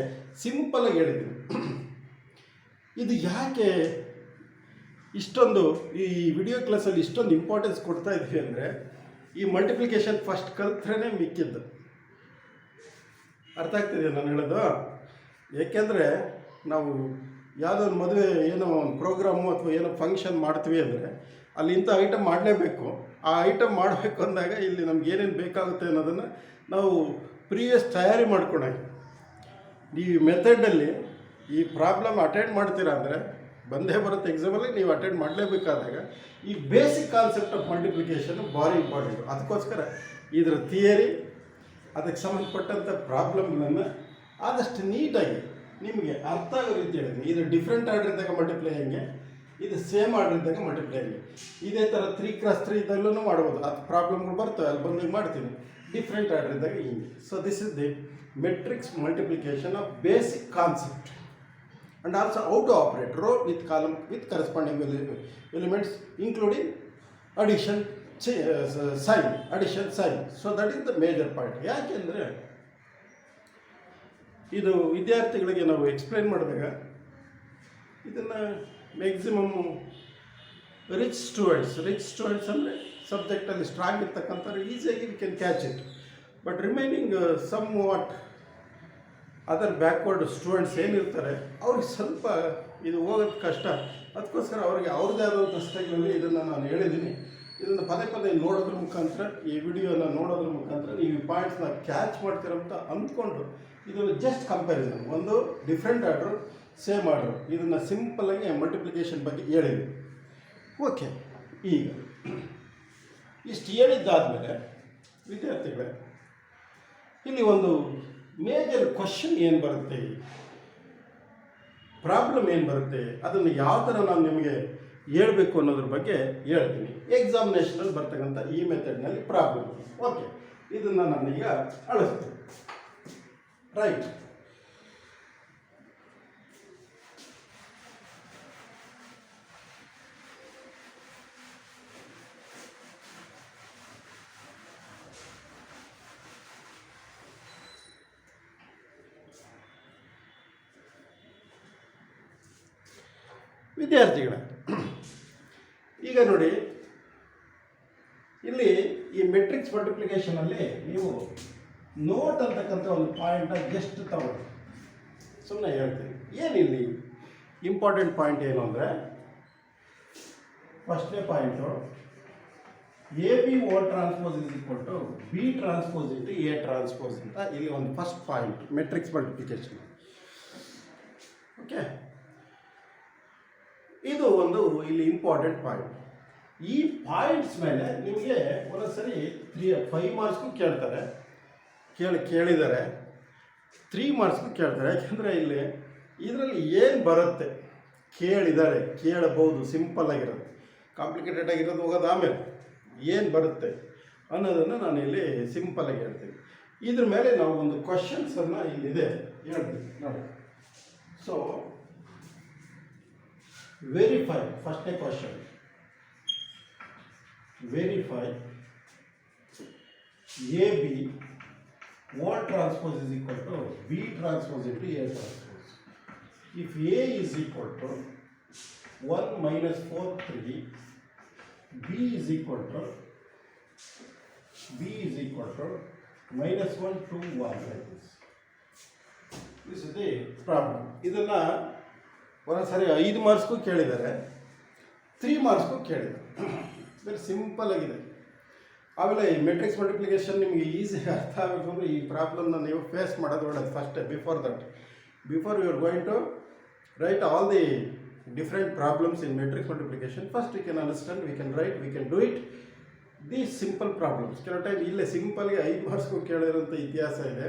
ಸಿಂಪಲಾಗಿ ಹೇಳಿದ್ದೀನಿ. ಇದು ಯಾಕೆ ಇಷ್ಟೊಂದು ಈ ವಿಡಿಯೋ ಕ್ಲಾಸಲ್ಲಿ ಇಷ್ಟೊಂದು ಇಂಪಾರ್ಟೆನ್ಸ್ ಕೊಡ್ತಾ ಇದ್ವಿ ಅಂದರೆ, ಈ ಮಲ್ಟಿಪ್ಲಿಕೇಶನ್ ಫಸ್ಟ್ ಕಲ್ತ್ರೇ ಮಿಕ್ಕಿದ್ದು. ಅರ್ಥ ಆಗ್ತಿದೆಯಾ ನಾನು ಹೇಳೋದು? ಏಕೆಂದರೆ ನಾವು ಯಾವುದೋ ಒಂದು ಮದುವೆ ಏನೋ ಒಂದು ಪ್ರೋಗ್ರಾಮು ಅಥವಾ ಏನೋ ಫಂಕ್ಷನ್ ಮಾಡ್ತೀವಿ ಅಂದರೆ ಅಲ್ಲಿ ಇಂಥ ಐಟಮ್ ಮಾಡಲೇಬೇಕು. ಆ ಐಟಮ್ ಮಾಡಬೇಕು ಅಂದಾಗ ಇಲ್ಲಿ ನಮ್ಗೆ ಏನೇನು ಬೇಕಾಗುತ್ತೆ ಅನ್ನೋದನ್ನು ನಾವು ಪ್ರೀವಿಯಸ್ ತಯಾರಿ ಮಾಡ್ಕೊಂಡಾಗ ಈ ಮೆಥಡಲ್ಲಿ ಈ ಪ್ರಾಬ್ಲಮ್ ಅಟೆಂಡ್ ಮಾಡ್ತೀರಾ ಅಂದರೆ ಬಂದೇ ಬರುತ್ತೆ ಎಕ್ಸಾಮಲ್ಲಿ. ನೀವು ಅಟೆಂಡ್ ಮಾಡಲೇಬೇಕಾದಾಗ ಈ ಬೇಸಿಕ್ ಕಾನ್ಸೆಪ್ಟ್ ಆಫ್ ಮಲ್ಟಿಪ್ಲಿಕೇಶನ್ ಭಾರಿ ಇಂಪಾರ್ಟೆಂಟು. ಅದಕ್ಕೋಸ್ಕರ ಇದರ ಥಿಯರಿ, ಅದಕ್ಕೆ ಸಂಬಂಧಪಟ್ಟಂಥ ಪ್ರಾಬ್ಲಮ್ಗಳನ್ನು ಆದಷ್ಟು ನೀಟಾಗಿ ನಿಮಗೆ ಅರ್ಥ ಆಗೋ ರೀತಿ ಹೇಳಿದ್ದೀನಿ. ಇದು ಡಿಫ್ರೆಂಟ್ ಆರ್ಡರ್ ಇದ್ದಾಗ ಮಲ್ಟಿಪ್ಲೈ ಹೆಂಗೆ, ಇದು ಸೇಮ್ ಆರ್ಡರ್ ಇದ್ದಾಗ ಮಲ್ಟಿಪ್ಲೈ ಹೆಂಗೆ. ಇದೇ ಥರ 3 cross 3 ಇದ್ದಾಗಲೂ ಮಾಡ್ಬೋದು. ಅದು ಪ್ರಾಬ್ಲಮ್ಗಳು ಬರ್ತವೆ, ಅಲ್ಲಿ ಬಂದಾಗ ಮಾಡ್ತೀನಿ. ಡಿಫ್ರೆಂಟ್ ಆರ್ಡರ್ ಇದ್ದಾಗ ಹಿಂಗೆ. So this is the matrix multiplication of basic concept and also how to operate row with column with corresponding elements including addition sign. So that is the major point. ಯಾಕೆಂದರೆ ಇದು ವಿದ್ಯಾರ್ಥಿಗಳಿಗೆ ನಾವು explain ಮಾಡಿದಾಗ ಇದನ್ನು maximum rich students ಅಂದರೆ ಸಬ್ಜೆಕ್ಟಲ್ಲಿ strong ಇರ್ತಕ್ಕಂಥವ್ರು ಈಸಿಯಾಗಿ we can catch it. But remaining some what other backward students ಏನಿರ್ತಾರೆ ಅವ್ರಿಗೆ ಸ್ವಲ್ಪ ಇದು ಹೋಗೋದು ಕಷ್ಟ. ಅದಕ್ಕೋಸ್ಕರ ಅವರಿಗೆ ಅವ್ರದ್ದೇ ಆದಂಥ ಸ್ಟೈಲಲ್ಲಿ ಇದನ್ನು ನಾನು ಹೇಳಿದ್ದೀನಿ. ಇದನ್ನು ಪದೇ ಪದೇ ನೋಡೋದ್ರ ಮುಖಾಂತರ, ಈ ವಿಡಿಯೋನ ನೋಡೋದ್ರ ಮುಖಾಂತರ ನೀವು ಈ ಪಾಯಿಂಟ್ಸ್ನ ಕ್ಯಾಚ್ ಮಾಡ್ತೀರಂತ ಅಂದ್ಕೊಂಡು ಇದನ್ನು ಜಸ್ಟ್ ಕಂಪ್ಯಾರಿಸನ್, ಒಂದು ಡಿಫ್ರೆಂಟ್ ಆರ್ಡ್ರು ಸೇಮ್ ಆರ್ಡ್ರು, ಇದನ್ನು ಸಿಂಪಲ್ಲಾಗಿ ಮಲ್ಟಿಪ್ಲಿಕೇಶನ್ ಬಗ್ಗೆ ಹೇಳಿದ್ವಿ. ಓಕೆ, ಈಗ ಇಷ್ಟು ಹೇಳಿದ್ದಾದಮೇಲೆ ವಿದ್ಯಾರ್ಥಿಗಳೇ ಇಲ್ಲಿ ಒಂದು ಮೇಜರ್ ಕ್ವಶನ್ ಏನು ಬರುತ್ತೆ, ಪ್ರಾಬ್ಲಮ್ ಏನು ಬರುತ್ತೆ, ಅದನ್ನು ಯಾವ ಥರ ನಾನು ನಿಮಗೆ ಹೇಳಬೇಕು ಅನ್ನೋದ್ರ ಬಗ್ಗೆ ಹೇಳ್ತೀನಿ. ಎಕ್ಸಾಮಿನೇಷನಲ್ಲಿ ಬರ್ತಕ್ಕಂಥ ಈ ಮೆಥಡ್ನಲ್ಲಿ ಪ್ರಾಬ್ಲಮ್. ಓಕೆ, ಇದನ್ನು ನಾನೀಗ ಅಳಿಸ್ತೀನಿ. ರೈಟ್, ವಿದ್ಯಾರ್ಥಿಗಳೇ ಈಗ ನೋಡಿ, ಇಲ್ಲಿ ಈ ಮೆಟ್ರಿಕ್ಸ್ ಮಲ್ಟಿಪ್ಲಿಕೇಶನಲ್ಲಿ ನೀವು ನೋಟ್ ಅಂತಕ್ಕಂಥ ಒಂದು ಪಾಯಿಂಟ್ನ ಜಸ್ಟ್ ತಗೊಳ್ಳಿ. ಸುಮ್ಮನೆ ಹೇಳ್ತೀನಿ. ಏನಿಲ್ಲಿ ಇಂಪಾರ್ಟೆಂಟ್ ಪಾಯಿಂಟ್ ಏನು ಅಂದರೆ, ಫಸ್ಟ್ನೇ point A B whole transpose is equal to B transpose into A transpose ಅಂತ ಇಲ್ಲಿ ಒಂದು first point matrix multiplication. Okay, ಇದು ಒಂದು ಇಲ್ಲಿ ಇಂಪಾರ್ಟೆಂಟ್ ಪಾಯಿಂಟ್. ಈ ಪಾಯಿಂಟ್ಸ್ ಮೇಲೆ ನಿಮಗೆ ಒಂದೊಂದ್ಸರಿ 5 ಮಾರ್ಕ್ಸ್ಗೂ ಕೇಳ್ತಾರೆ, ಕೇಳಿದ್ದಾರೆ 3 ಮಾರ್ಕ್ಸ್ಗೂ ಕೇಳ್ತಾರೆ. ಯಾಕೆಂದರೆ ಇಲ್ಲಿ ಇದರಲ್ಲಿ ಏನು ಬರುತ್ತೆ ಕೇಳಿದ್ದಾರೆ, ಕೇಳಬಹುದು, ಸಿಂಪಲ್ ಆಗಿರೋದು, ಕಾಂಪ್ಲಿಕೇಟೆಡ್ ಆಗಿರೋದು ಹೋಗೋದು ಆಮೇಲೆ ಏನು ಬರುತ್ತೆ ಅನ್ನೋದನ್ನು ನಾನು ಇಲ್ಲಿ ಸಿಂಪಲ್ಲಾಗಿ ಹೇಳ್ತೀನಿ. ಇದ್ರ ಮೇಲೆ ನಾವು ಒಂದು ಕ್ವಶನ್ಸನ್ನು ಇಲ್ಲಿದೆ ಹೇಳ್ತೀನಿ ನೋಡಿ. ಸೊ ವೆರಿಫೈ, ಫಸ್ಟ್ನೇ question, verify A B what transpose is equal to B transpose into A transpose. If A is equal to 1 minus 4 3, B is equal to minus 1 2 1 like this. This is the problem. ಇದನ್ನ ಒಂದೊಂದ್ಸರಿ 5 ಮಾರ್ಕ್ಸ್ಗೂ ಕೇಳಿದ್ದಾರೆ, 3 ಮಾರ್ಕ್ಸ್ಗೂ ಕೇಳಿದ್ದಾರೆ. Very simple ಆಗಿದೆ. ಆಮೇಲೆ ಈ matrix multiplication ನಿಮಗೆ ಈಸಿಯಾಗಿ ಅರ್ಥ ಆಗಬೇಕು ಅಂದರೆ ಈ ಪ್ರಾಬ್ಲಮ್ನ ನೀವು ಫೇಸ್ ಮಾಡೋದು ಒಳ್ಳೆಯದು first. Before you are going to write all the different problems in matrix multiplication, first we can understand, we can write, we can do it these simple problems. ಕೆಲವು ಟೈಮ್ ಇಲ್ಲೇ ಸಿಂಪಲ್ಗೆ 5 ಮಾರ್ಕ್ಸ್ಗೂ ಕೇಳಿರೋಂಥ ಇತಿಹಾಸ ಇದೆ.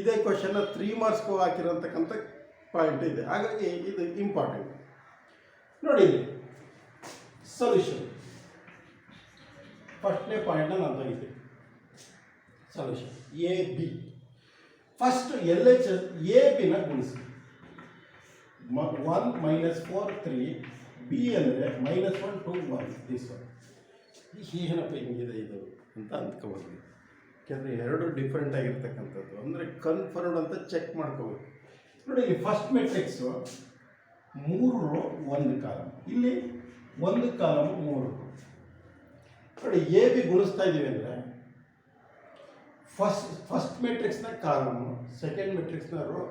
ಇದೇ ಕ್ವಶನ್ನ 3 ಮಾರ್ಕ್ಸ್ಗೂ ಹಾಕಿರೋಂತಕ್ಕಂಥ ಪಾಯಿಂಟ್ ಇದೆ. ಹಾಗಾಗಿ ಇದು ಇಂಪಾರ್ಟೆಂಟ್. ನೋಡಿ ಸೊಲ್ಯೂಷನ್, ಫಸ್ಟ್ನೇ ಪಾಯಿಂಟ್ನ ನಾನು ತೆಗಿತೀನಿ. Solution A B, first L H A ಬಿನ ಗುಣಿಸಿ. 1 minus 4 3, ಬಿ ಅಂದರೆ -1 2 1 ದಿಸ್ ಒನ್. ಏನಪ್ಪ ಹಿಂಗಿದೆ ಇದು ಅಂತ ಅಂದ್ಕೋಬೋದು, ಯಾಕೆಂದರೆ ಎರಡು ಡಿಫ್ರೆಂಟ್ ಆಗಿರ್ತಕ್ಕಂಥದ್ದು, ಅಂದರೆ ಕನ್ಫರ್ಮ್ಡ್ ಅಂತ ಚೆಕ್ ಮಾಡ್ಕೋಬೇಕು. ನೋಡಿ ಇಲ್ಲಿ ಫಸ್ಟ್ ಮೆಟ್ರಿಕ್ಸು 3 ರೋ 1 ಕಾಲಮ್, ಇಲ್ಲಿ 1 ಕಾಲಮ್ 3 ರೋ. ನೋಡಿ ಎ ಬಿ ಗುಣಿಸ್ತಾ ಇದ್ದೀವಿ ಅಂದರೆ ಫಸ್ಟ್ ಮೆಟ್ರಿಕ್ಸ್ನ ಕಾಲಮು, ಸೆಕೆಂಡ್ ಮೆಟ್ರಿಕ್ಸ್ನ ರೋ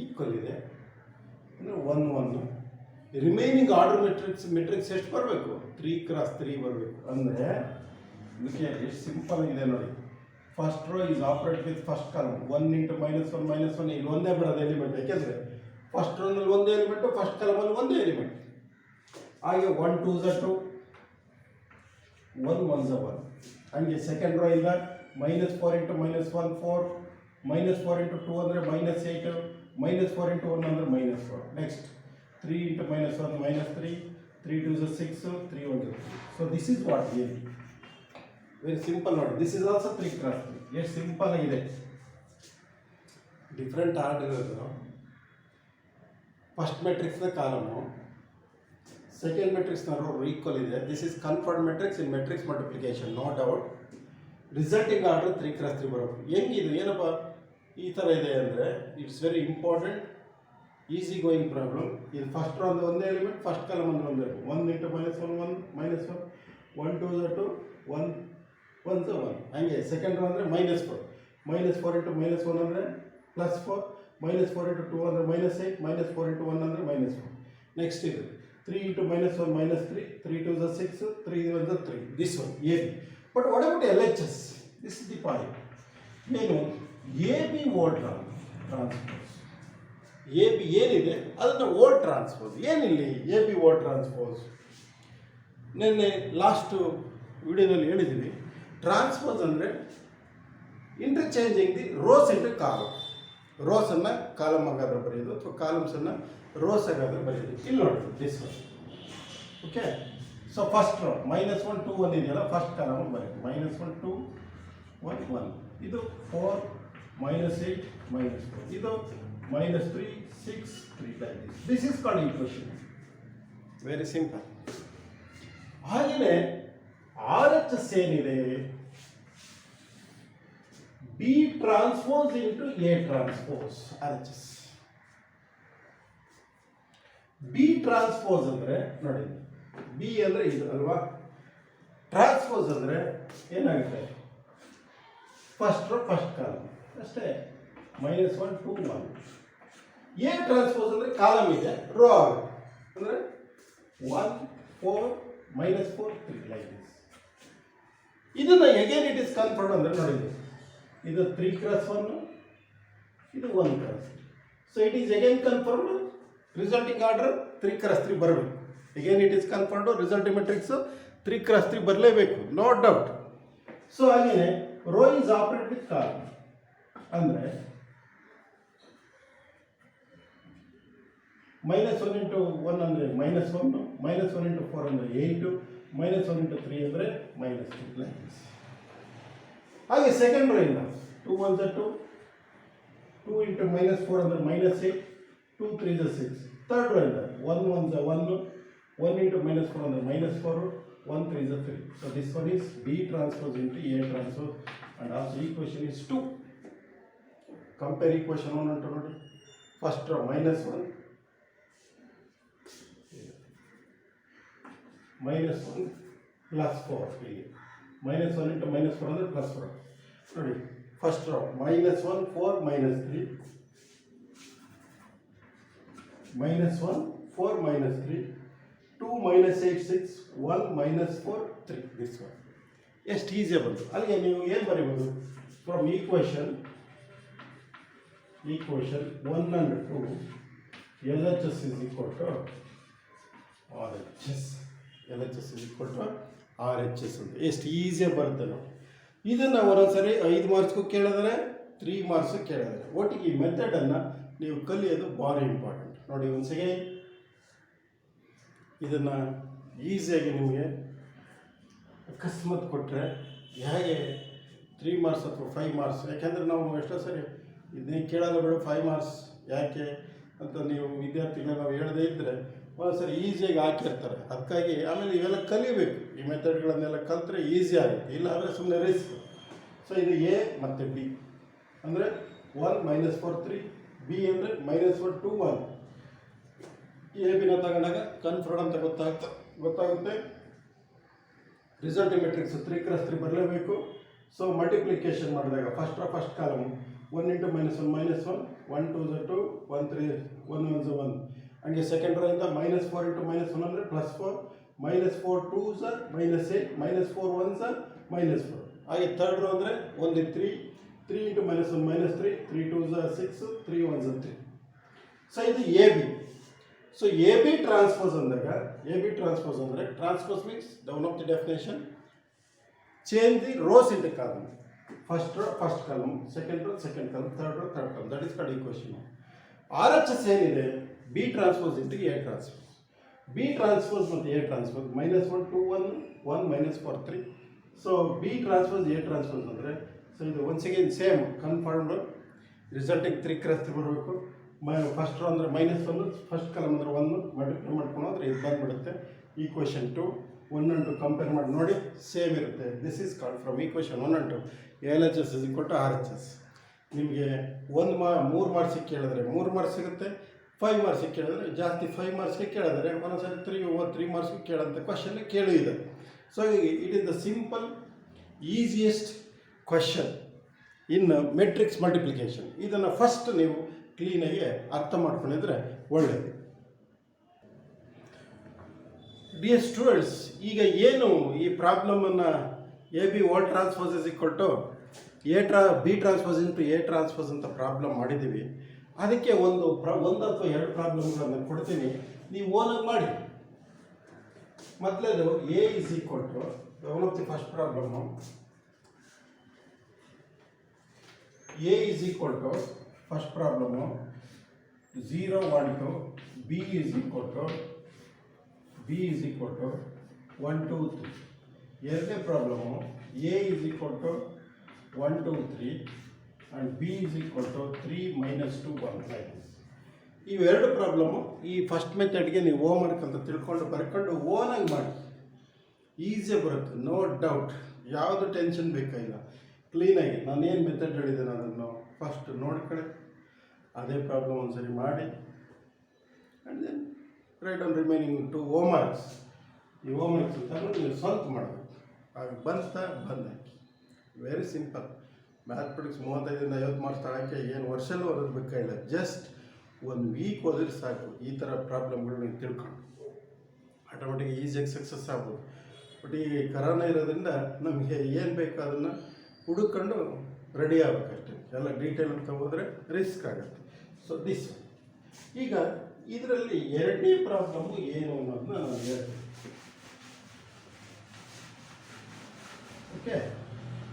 ಈಕ್ವಲ್ ಇದೆ ಅಂದರೆ 1 1. ರಿಮೈನಿಂಗ್ ಆರ್ಡರ್ ಮೆಟ್ರಿಕ್ಸ್ ಎಷ್ಟು ಬರಬೇಕು? 3 x 3 ಬರಬೇಕು. ಅಂದರೆ ಇದಕ್ಕೆ ಎಷ್ಟು ಸಿಂಪಲ್ ಆಗಿದೆ ನೋಡಿ. First rho is operate with first column, 1 × -1 ಇಲ್ಲಿ ಒಂದೇ ಬರೋದು ಎಲಿಮೆಂಟ್. ಯಾಕೆಂದರೆ ಫಸ್ಟ್ ರೋನಲ್ಲಿ ಒಂದೇ ಎಲಿಮೆಂಟು, ಫಸ್ಟ್ ಕಾಲಮಲ್ಲಿ ಒಂದೇ ಎಲಿಮೆಂಟ್. ಹಾಗೆ 1 2 2, 1 1 1. ಹಂಗೆ ಸೆಕೆಂಡ್ ರೋ ಇಲ್ಲ, -4 × -1 4, -4 × 2 ಅಂದರೆ -8, -4 × 1 ಅಂದರೆ -4. Next 3 × -1 -3, 3 2 6, 3 1 3. So this is what A B. Very simple ನೋಡಿ. This is also 3 x 3. ಎಷ್ಟು ಸಿಂಪಲ್ ಆಗಿದೆ, ಡಿಫ್ರೆಂಟ್ ಆರ್ಡರ್ ಇರೋದು. ಫಸ್ಟ್ ಮೆಟ್ರಿಕ್ಸ್ನ ಕಾಲಮು, ಸೆಕೆಂಡ್ ಮೆಟ್ರಿಕ್ಸ್ನ ರೋ ಈಕ್ವಲ್ ಇದೆ. This is confirmed matrix in matrix multiplication, no doubt. Resulting order 3 x 3 ಬರೋದು. ಹೆಂಗಿದು ಏನಪ್ಪ ಈ ಥರ ಇದೆ ಅಂದರೆ it's very important, easy going problem. ಇದು ಫಸ್ಟ್ ರೋ ಅಂದರೆ ಒಂದೇ ಎಲಿಮೆಂಟ್, ಫಸ್ಟ್ ಕಾಲಮ್ ಅಂದರೆ ಒಂದೇ ಎಲಿಮೆಂಟ್. 1 × -1 1 -1, 1 2 2, 1 1 1. ಹಾಗೆ ಸೆಕೆಂಡ್ ರೋ ಅಂದರೆ -4, -4 × -1 ಅಂದರೆ +4, -4 × 2 ಅಂದರೆ -8, -4 × 1 ಅಂದರೆ -4. ನೆಕ್ಸ್ಟ್ ಇದು 3 × -1 -3, 3 2 6, 3 1 3. This one A B. But what about L H S? This is the point. ಏನು A B whole transpose, A B ಏನಿದೆ ಅದನ್ನು ಓಲ್ಡ್ ಟ್ರಾನ್ಸ್ಪೋಸ್. ಏನಿಲ್ಲಿ ಎ ಬಿ ಓಲ್ಡ್ ಟ್ರಾನ್ಸ್ಪೋಸ್? ನಿನ್ನೆ ಲಾಸ್ಟು ವಿಡಿಯೋದಲ್ಲಿ ಹೇಳಿದ್ದೀವಿ, ಟ್ರಾನ್ಸ್ಪೋಸ್ ಅಂದರೆ interchanging the rows into column. ರೋಸನ್ನು column ಆಗಾದ್ರೆ ಬರೆಯೋದು, ಅಥವಾ ಕಾಲಮ್ಸನ್ನು ರೋಸ್ ಆಗಾದ್ರೆ ಬರೆಯೋದು. ಇಲ್ಲಿ ನೋಡಿ this one. Okay, so first row -1 2 1 ಇದೆಯಲ್ಲ, ಫಸ್ಟ್ ಕಾಲಮ್ ಬರೆಯೋದು. -1 2 1 1. ಇದು 4 -8 -4. ಇದು -3 6 3 like this. This is called equation. Very simple. ಹಾಗೆಯೇ ಆರ್ ಎಚ್ ಎಸ್ ಏನಿದೆ, B transpose into A transpose. R H S B transpose ಅಂದರೆ ನೋಡಿ, ಬಿ ಅಂದರೆ ಇದು ಅಲ್ವಾ, ಟ್ರಾನ್ಸ್ಪೋಸ್ ಅಂದರೆ ಏನಾಗುತ್ತೆ, ಫಸ್ಟ್ ರೋ ಫಸ್ಟ್ ಕಾಲಮ್ ಅಷ್ಟೇ, -1 2 1. ಎ ಟ್ರಾನ್ಸ್ಪೋಸ್ ಅಂದರೆ ಕಾಲಮ್ ಇದೆ, ರೋ ಆಗುತ್ತೆ ಅಂದರೆ 1 4 minus 4 3 like this. ಇದನ್ನು again it is confirmed ಅಂದರೆ ನೋಡಿ ಇದು 3 cross 1 ಇದು 1 cross 3. So it is again confirmed resulting order 3 cross 3 ಬರಬೇಕು. Again it is confirmed resulting matrix 3 cross 3 ಬರಲೇಬೇಕು, no doubt. ಸೊ ಹಾಗೆಯೇ rho is operated with column ಅಂದರೆ -1 into 1 ಅಂದರೆ -1, -1 into 4 ಅಂದರೆ 8, -1 into 3 ಅಂದರೆ -2 like this. ಹಾಗೆ ಸೆಕೆಂಡ್ ರೋ ಇಂದ 2 1s are 2, 2 into -4 ಅಂದರೆ -8, 2 3s are 6. ಥರ್ಡ್ ರೋ ಇಂದ 1 1s are 1, 1 into -4 ಅಂದರೆ -4, 1 3s are 3. So this one is B transpose into A transpose and also equation is 2. Compare equation 1 and 2 ನೋಡಿ. First row -1 -1 plus 4 ಇಲ್ಲಿ -1 into -4 ಅಂದರೆ plus 4 ನೋಡಿ. First row -1 4 -3 -1 4 -3 2 -8 6 1 -4 3 this one. ಎಷ್ಟು easy ಬಂತು. ಅಲ್ಲಿಗೆ ನೀವು ಏನು ಬರೀಬೋದು from equation 1 and 2 LHS is equal to RHS. LHS is equal to RHS ಅಂತ ಎಷ್ಟು ಈಸಿಯಾಗಿ ಬರುತ್ತೆ ನಾವು. ಇದನ್ನು ಒಂದೊಂದ್ಸರಿ 5 ಮಾರ್ಕ್ಸ್ಗೂ ಕೇಳಿದರೆ 3 ಮಾರ್ಕ್ಸ್ಗೂ ಕೇಳಿದರೆ ಒಟ್ಟಿಗೆ ಈ ಮೆಥಡನ್ನು ನೀವು ಕಲಿಯೋದು ಭಾರಿ ಇಂಪಾರ್ಟೆಂಟ್. ನೋಡಿ ಒಂದು ಸೆಕೆಂಡ್ ಇದನ್ನು ಈಸಿಯಾಗಿ ನಿಮಗೆ ಅಕಸ್ಮಾತ್ ಕೊಟ್ಟರೆ ಹೇಗೆ 3 ಮಾರ್ಕ್ಸ್ ಅಥವಾ 5 ಮಾರ್ಕ್ಸ್, ಯಾಕೆಂದರೆ ನಾವು ಎಷ್ಟೋ ಸರಿ ಇದನ್ನೇ ಕೇಳೋದು ಬೇಡ 5 ಮಾರ್ಕ್ಸ್ ಯಾಕೆ ಅಂತ ನೀವು ವಿದ್ಯಾರ್ಥಿಗಳು ನಾವು ಹೇಳದೇ ಇದ್ದರೆ ಒಂದ್ಸರಿ ಈಸಿಯಾಗಿ ಹಾಕಿರ್ತಾರೆ. ಅದಕ್ಕಾಗಿ ಆಮೇಲೆ ಇವೆಲ್ಲ ಕಲಿಬೇಕು, ಈ ಮೆಥಡ್ಗಳನ್ನೆಲ್ಲ ಕಲಿತ್ರೆ ಈಸಿ ಆಗುತ್ತೆ, ಇಲ್ಲ ಅಂದರೆ ಸುಮ್ಮನೆ ರಿಸ್ಕ್. ಸೊ ಇದು ಎ ಮತ್ತು ಬಿ ಅಂದರೆ 1 -4 3, ಬಿ ಅಂದರೆ -1 2 1. ಎ ಬಿನ ತಗೊಂಡಾಗ ಕನ್ಫರ್ಮ್ ಅಂತ ಗೊತ್ತಾಗುತ್ತೆ. ರಿಸಲ್ಟ್ ಮೆಟ್ರಿಕ್ಸ್ 3 ಕ್ರಾಸ್ 3 ಬರಲೇಬೇಕು. ಸೊ ಮಲ್ಟಿಪ್ಲಿಕೇಶನ್ ಮಾಡಿದಾಗ first column 1 into -1 -1, 1 2s are 2, 1 3 1 1s are 1. ಹಂಗೆ ಸೆಕೆಂಡ್ ರೋ ಇಂದ -4 into -1 ಅಂದರೆ +4, -4 2s are -8, -4 1s are -4. ಹಾಗೆ ಥರ್ಡ್ ರೋ ಅಂದರೆ 1 3, 3 into -1 -3, 3 2s are 6, 3 1s are 3. So ಇದು A B. So A B transpose ಅಂದಾಗ ಅಂದರೆ transpose means down of the definition change the rows in the column. First row first column, second row second column, third row third column. That is called equation. R H S ಏನಿದೆ B transpose into A transpose. B transpose ಮತ್ತು A transpose -1 2 1 1 -4 3. So B transpose A transpose ಅಂದರೆ so ಇದು once again same confirmed resulting 3 cross 3 ಬರಬೇಕು. First row ಅಂದರೆ -1, first column ಅಂದರೆ 1 multiply ಮಾಡ್ಕೊಂಡು ಅಂದರೆ ಇದು ಬಂದುಬಿಡುತ್ತೆ. ಈಕ್ವೇಷನ್ 2 1 and 2 ಕಂಪೇರ್ ಮಾಡಿ ನೋಡಿ ಸೇಮ್ ಇರುತ್ತೆ. This is called from equation 1 and 2 LHS is equal to RHS. ನಿಮಗೆ 3 ಮಾರ್ಕ್ಸಿಗೆ ಕೇಳಿದ್ರೆ 3 ಮಾರ್ಕ್ಸ್ ಸಿಗುತ್ತೆ, 5 ಮಾರ್ಕ್ಸಿಗೆ ಕೇಳಿದ್ರೆ ಜಾಸ್ತಿ, 5 ಮಾರ್ಕ್ಸ್ಗೆ ಕೇಳಿದ್ರೆ ಒಂದೊಂದ್ಸರಿ 3 ಮಾರ್ಕ್ಸ್ಗೆ ಕೇಳೋಂಥ ಕ್ವಶನ್ ಕೇಳಿ ಇದೆ. So it is the simple easiest question in matrix multiplication. ಇದನ್ನು ಫಸ್ಟ್ ನೀವು ಕ್ಲೀನಾಗಿ ಅರ್ಥ ಮಾಡ್ಕೊಂಡಿದ್ರೆ ಒಳ್ಳೆಯದು. ಡಿಯರ್ ಸ್ಟೂಡೆಂಟ್ಸ್, ಈಗ ಏನು ಈ ಪ್ರಾಬ್ಲಮನ್ನು A B whole transpose is equal to B transpose into A transpose ಅಂತ ಪ್ರಾಬ್ಲಮ್ ಮಾಡಿದ್ದೀವಿ. ಅದಕ್ಕೆ ಒಂದು ಅಥವಾ 2 ಪ್ರಾಬ್ಲಮ್ಗಳನ್ನು ಕೊಡ್ತೀನಿ, ನೀವು ಓನಾಗಿ ಮಾಡಿ. ಮೊದಲೇದು A is equal to one of the first problem. A is equal to first problem 0 1 2, B is equal to 1 2 3. ಎರಡನೇ problem A is equal to 1 2 3 and B is equal to 3 -2 1 like this. ಇವೆರಡು problem ಈ first ಮೆಥಡ್ಗೆ ನೀವು homework ಅಂತ ತಿಳ್ಕೊಂಡು ಬರ್ಕೊಂಡು ಓನಾಗಿ ಮಾಡಿ, ಈಸಿಯಾಗಿ ಬರುತ್ತೆ, ನೋ ಡೌಟ್. ಯಾವುದು ಟೆನ್ಷನ್ ಬೇಕಾಗಿಲ್ಲ. ಕ್ಲೀನಾಗಿ ನಾನೇನು ಮೆಥಡ್ ಹೇಳಿದ್ದೇನೆ ಅದನ್ನು ಫಸ್ಟ್ ನೋಡ್ಕೊಳ್ಳಿ, ಅದೇ ಪ್ರಾಬ್ಲಮ್ ಒಂದ್ಸರಿ ಮಾಡಿ and then write on remaining 2 homeworks. ಈ ಹೋಮ್ವರ್ಕ್ಸ್ ತಗೊಂಡು ನೀವು ಸಾಲ್ವ್ ಮಾಡಬೇಕು. ಆಗ ಬಂದಾಕಿ. Very simple. ಮ್ಯಾಥಮೆಟಿಕ್ಸ್ 35 50 ಮಾರ್ಕ್ಸ್ ತಗೊಳ್ಳೋಕ್ಕೆ ಏನು ವರ್ಷಲ್ಲೂ ಓದೋದು ಬೇಕಾಗಿಲ್ಲ. ಜಸ್ಟ್ 1 ವೀಕ್ ಓದಿದ್ರೆ ಸಾಕು ಈ ಥರ ಪ್ರಾಬ್ಲಮ್ಗಳು ನೀವು ತಿಳ್ಕೊಂಡು. ಆಟೋಮೆಟಿಕ್ ಈಸಿಯಾಗಿ ಸಕ್ಸಸ್ ಆಗ್ಬೋದು. ಬಟ್ ಈ ಕರೋನಾ ಇರೋದ್ರಿಂದ ನಮಗೆ ಏನು ಬೇಕು ಅದನ್ನು ಹುಡುಕೊಂಡು ರೆಡಿ ಆಗಬೇಕಷ್ಟೆ. ಎಲ್ಲ ಡೀಟೇಲ್ ಅಂತ ಹೋದರೆ ರಿಸ್ಕ್ ಆಗುತ್ತೆ. ಸೊ ದಿಸ್ ಈಗ ಇದರಲ್ಲಿ ಎರಡನೇ ಪ್ರಾಬ್ಲಮ್ಮು ಏನು ಅನ್ನೋದನ್ನ ನಾನು ಹೇಳ್ತೀನಿ. ಓಕೆ,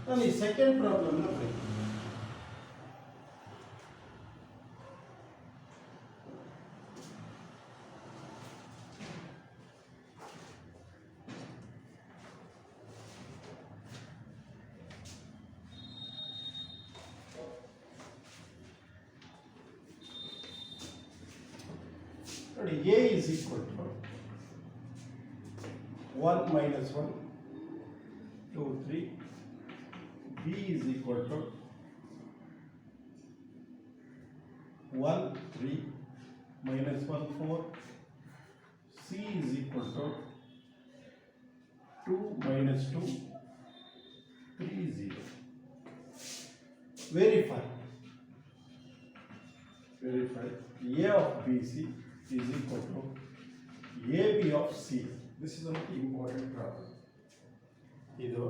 ನಾನು ಈ ಸೆಕೆಂಡ್ ಪ್ರಾಬ್ಲಮ್ನ ಬರೀತೀನಿ. ನೋಡಿ, A is equal to 1 minus 1, 2, 3. B is equal to 1, 3, minus 1, 4. C is equal to 2 minus 2, 3, 0. Verify. A of BC is equal to AB of C. This is a very important problem. Either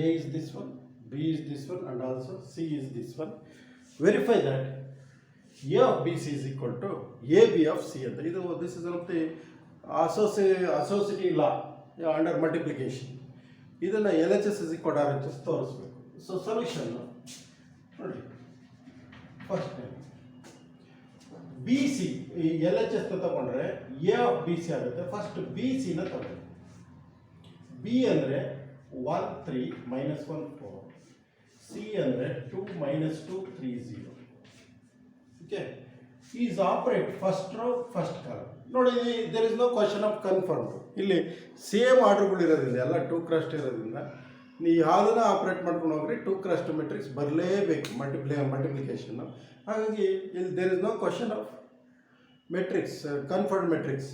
A is this one, B is this one, and also C is this one. Verify that A of BC is equal to AB of C. And this is one of the associative law under multiplication. ಇದನ್ನು LHS is equal to RHS ತೋರಿಸ್ಬೇಕು. So solution ನೋಡಿ, first B C L H S ತಗೊಂಡ್ರೆ A of B C ಆಗುತ್ತೆ. First B ಸಿನ ತಗೊಳ್ಳಿ. B ಅಂದರೆ 1, 3, minus 1, 4. C ಅಂದರೆ 2, minus 2, 3, 0. Okay, is operate first row first column. ನೋಡಿ, there is no question of confirm. ಇಲ್ಲಿ same ಆರ್ಡರ್ಗಳು ಇರೋದ್ರಿಂದ, ಎಲ್ಲ 2 ಕ್ರಸ್ಟ್ ಇರೋದ್ರಿಂದ ನೀವು ಯಾವುದನ್ನ ಆಪ್ರೇಟ್ ಮಾಡ್ಕೊಂಡು ಹೋಗ್ರಿ 2 ಕ್ರಸ್ಟ್ ಮೆಟ್ರಿಕ್ಸ್ ಬರಲೇಬೇಕು, ಮಲ್ಟಿಪ್ಲಿಕೇಶನ್. ಹಾಗಾಗಿ ಇಲ್ಲಿ there is no question of matrix, conformed matrix.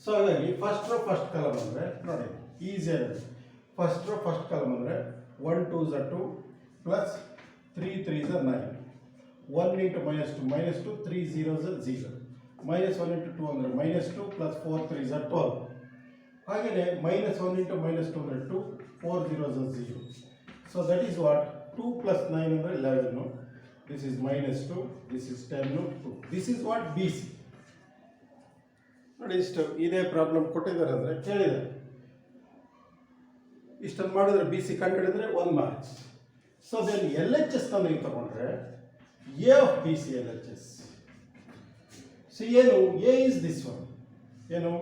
So ಹಾಗಾಗಿ ಫಸ್ಟ್ ರೋ ಫಸ್ಟ್ ಕಾಲಮ್ ಅಂದರೆ ನೋಡಿ ಈಸಿ ಆಗಿದೆ. ಫಸ್ಟ್ ರೋ ಫಸ್ಟ್ ಕಾಲಮ್ ಅಂದರೆ 1 2s are 2 plus 3 3s are 9. 1 into minus 2, 3 0s are 0. minus 1 into 2 ಅಂದರೆ -2 plus 4 3s are 12. ಹಾಗೆಯೇ -1 into -2 ಅಂದರೆ 2, 4 0s are 0. So that is what 2 plus 9 ಅಂದರೆ 11. This is -2, this is 10, 2. This is what BC. ನೋಡಿ, ಇಷ್ಟು ಇದೇ problem ಕೊಟ್ಟಿದ್ದಾರೆ ಅಂದರೆ ಕೇಳಿದ್ದಾರೆ. ಇಷ್ಟನ್ನು ಮಾಡಿದ್ರೆ ಬಿ ಸಿ ಕಂಡುಹಿಡಿದ್ರೆ 1 marks. So then L H S ನೀವು ತಗೊಂಡ್ರೆ A of B C L H S. So ಏನು ಎ ಇಸ್ ದಿಸ್ ಒನ್, ಏನು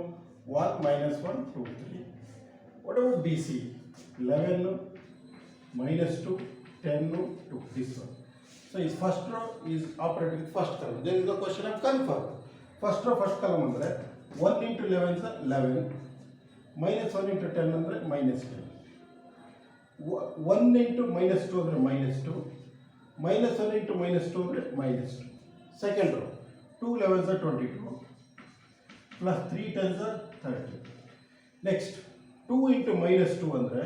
1 minus 1, 2, 3. What about B C 11, -2, 10, 2. This one. So his first row is operating with first column. There is no question of confirm. First row first column ಅಂದರೆ 1 into 11 is 11, -1 into 10 ಅಂದರೆ -10. 1 into -2 ಅಂದರೆ -2, -1 into -2 ಅಂದರೆ -2. Second row 2 11s are 22 plus 3 10s are 30. Next 2 into -2 ಅಂದರೆ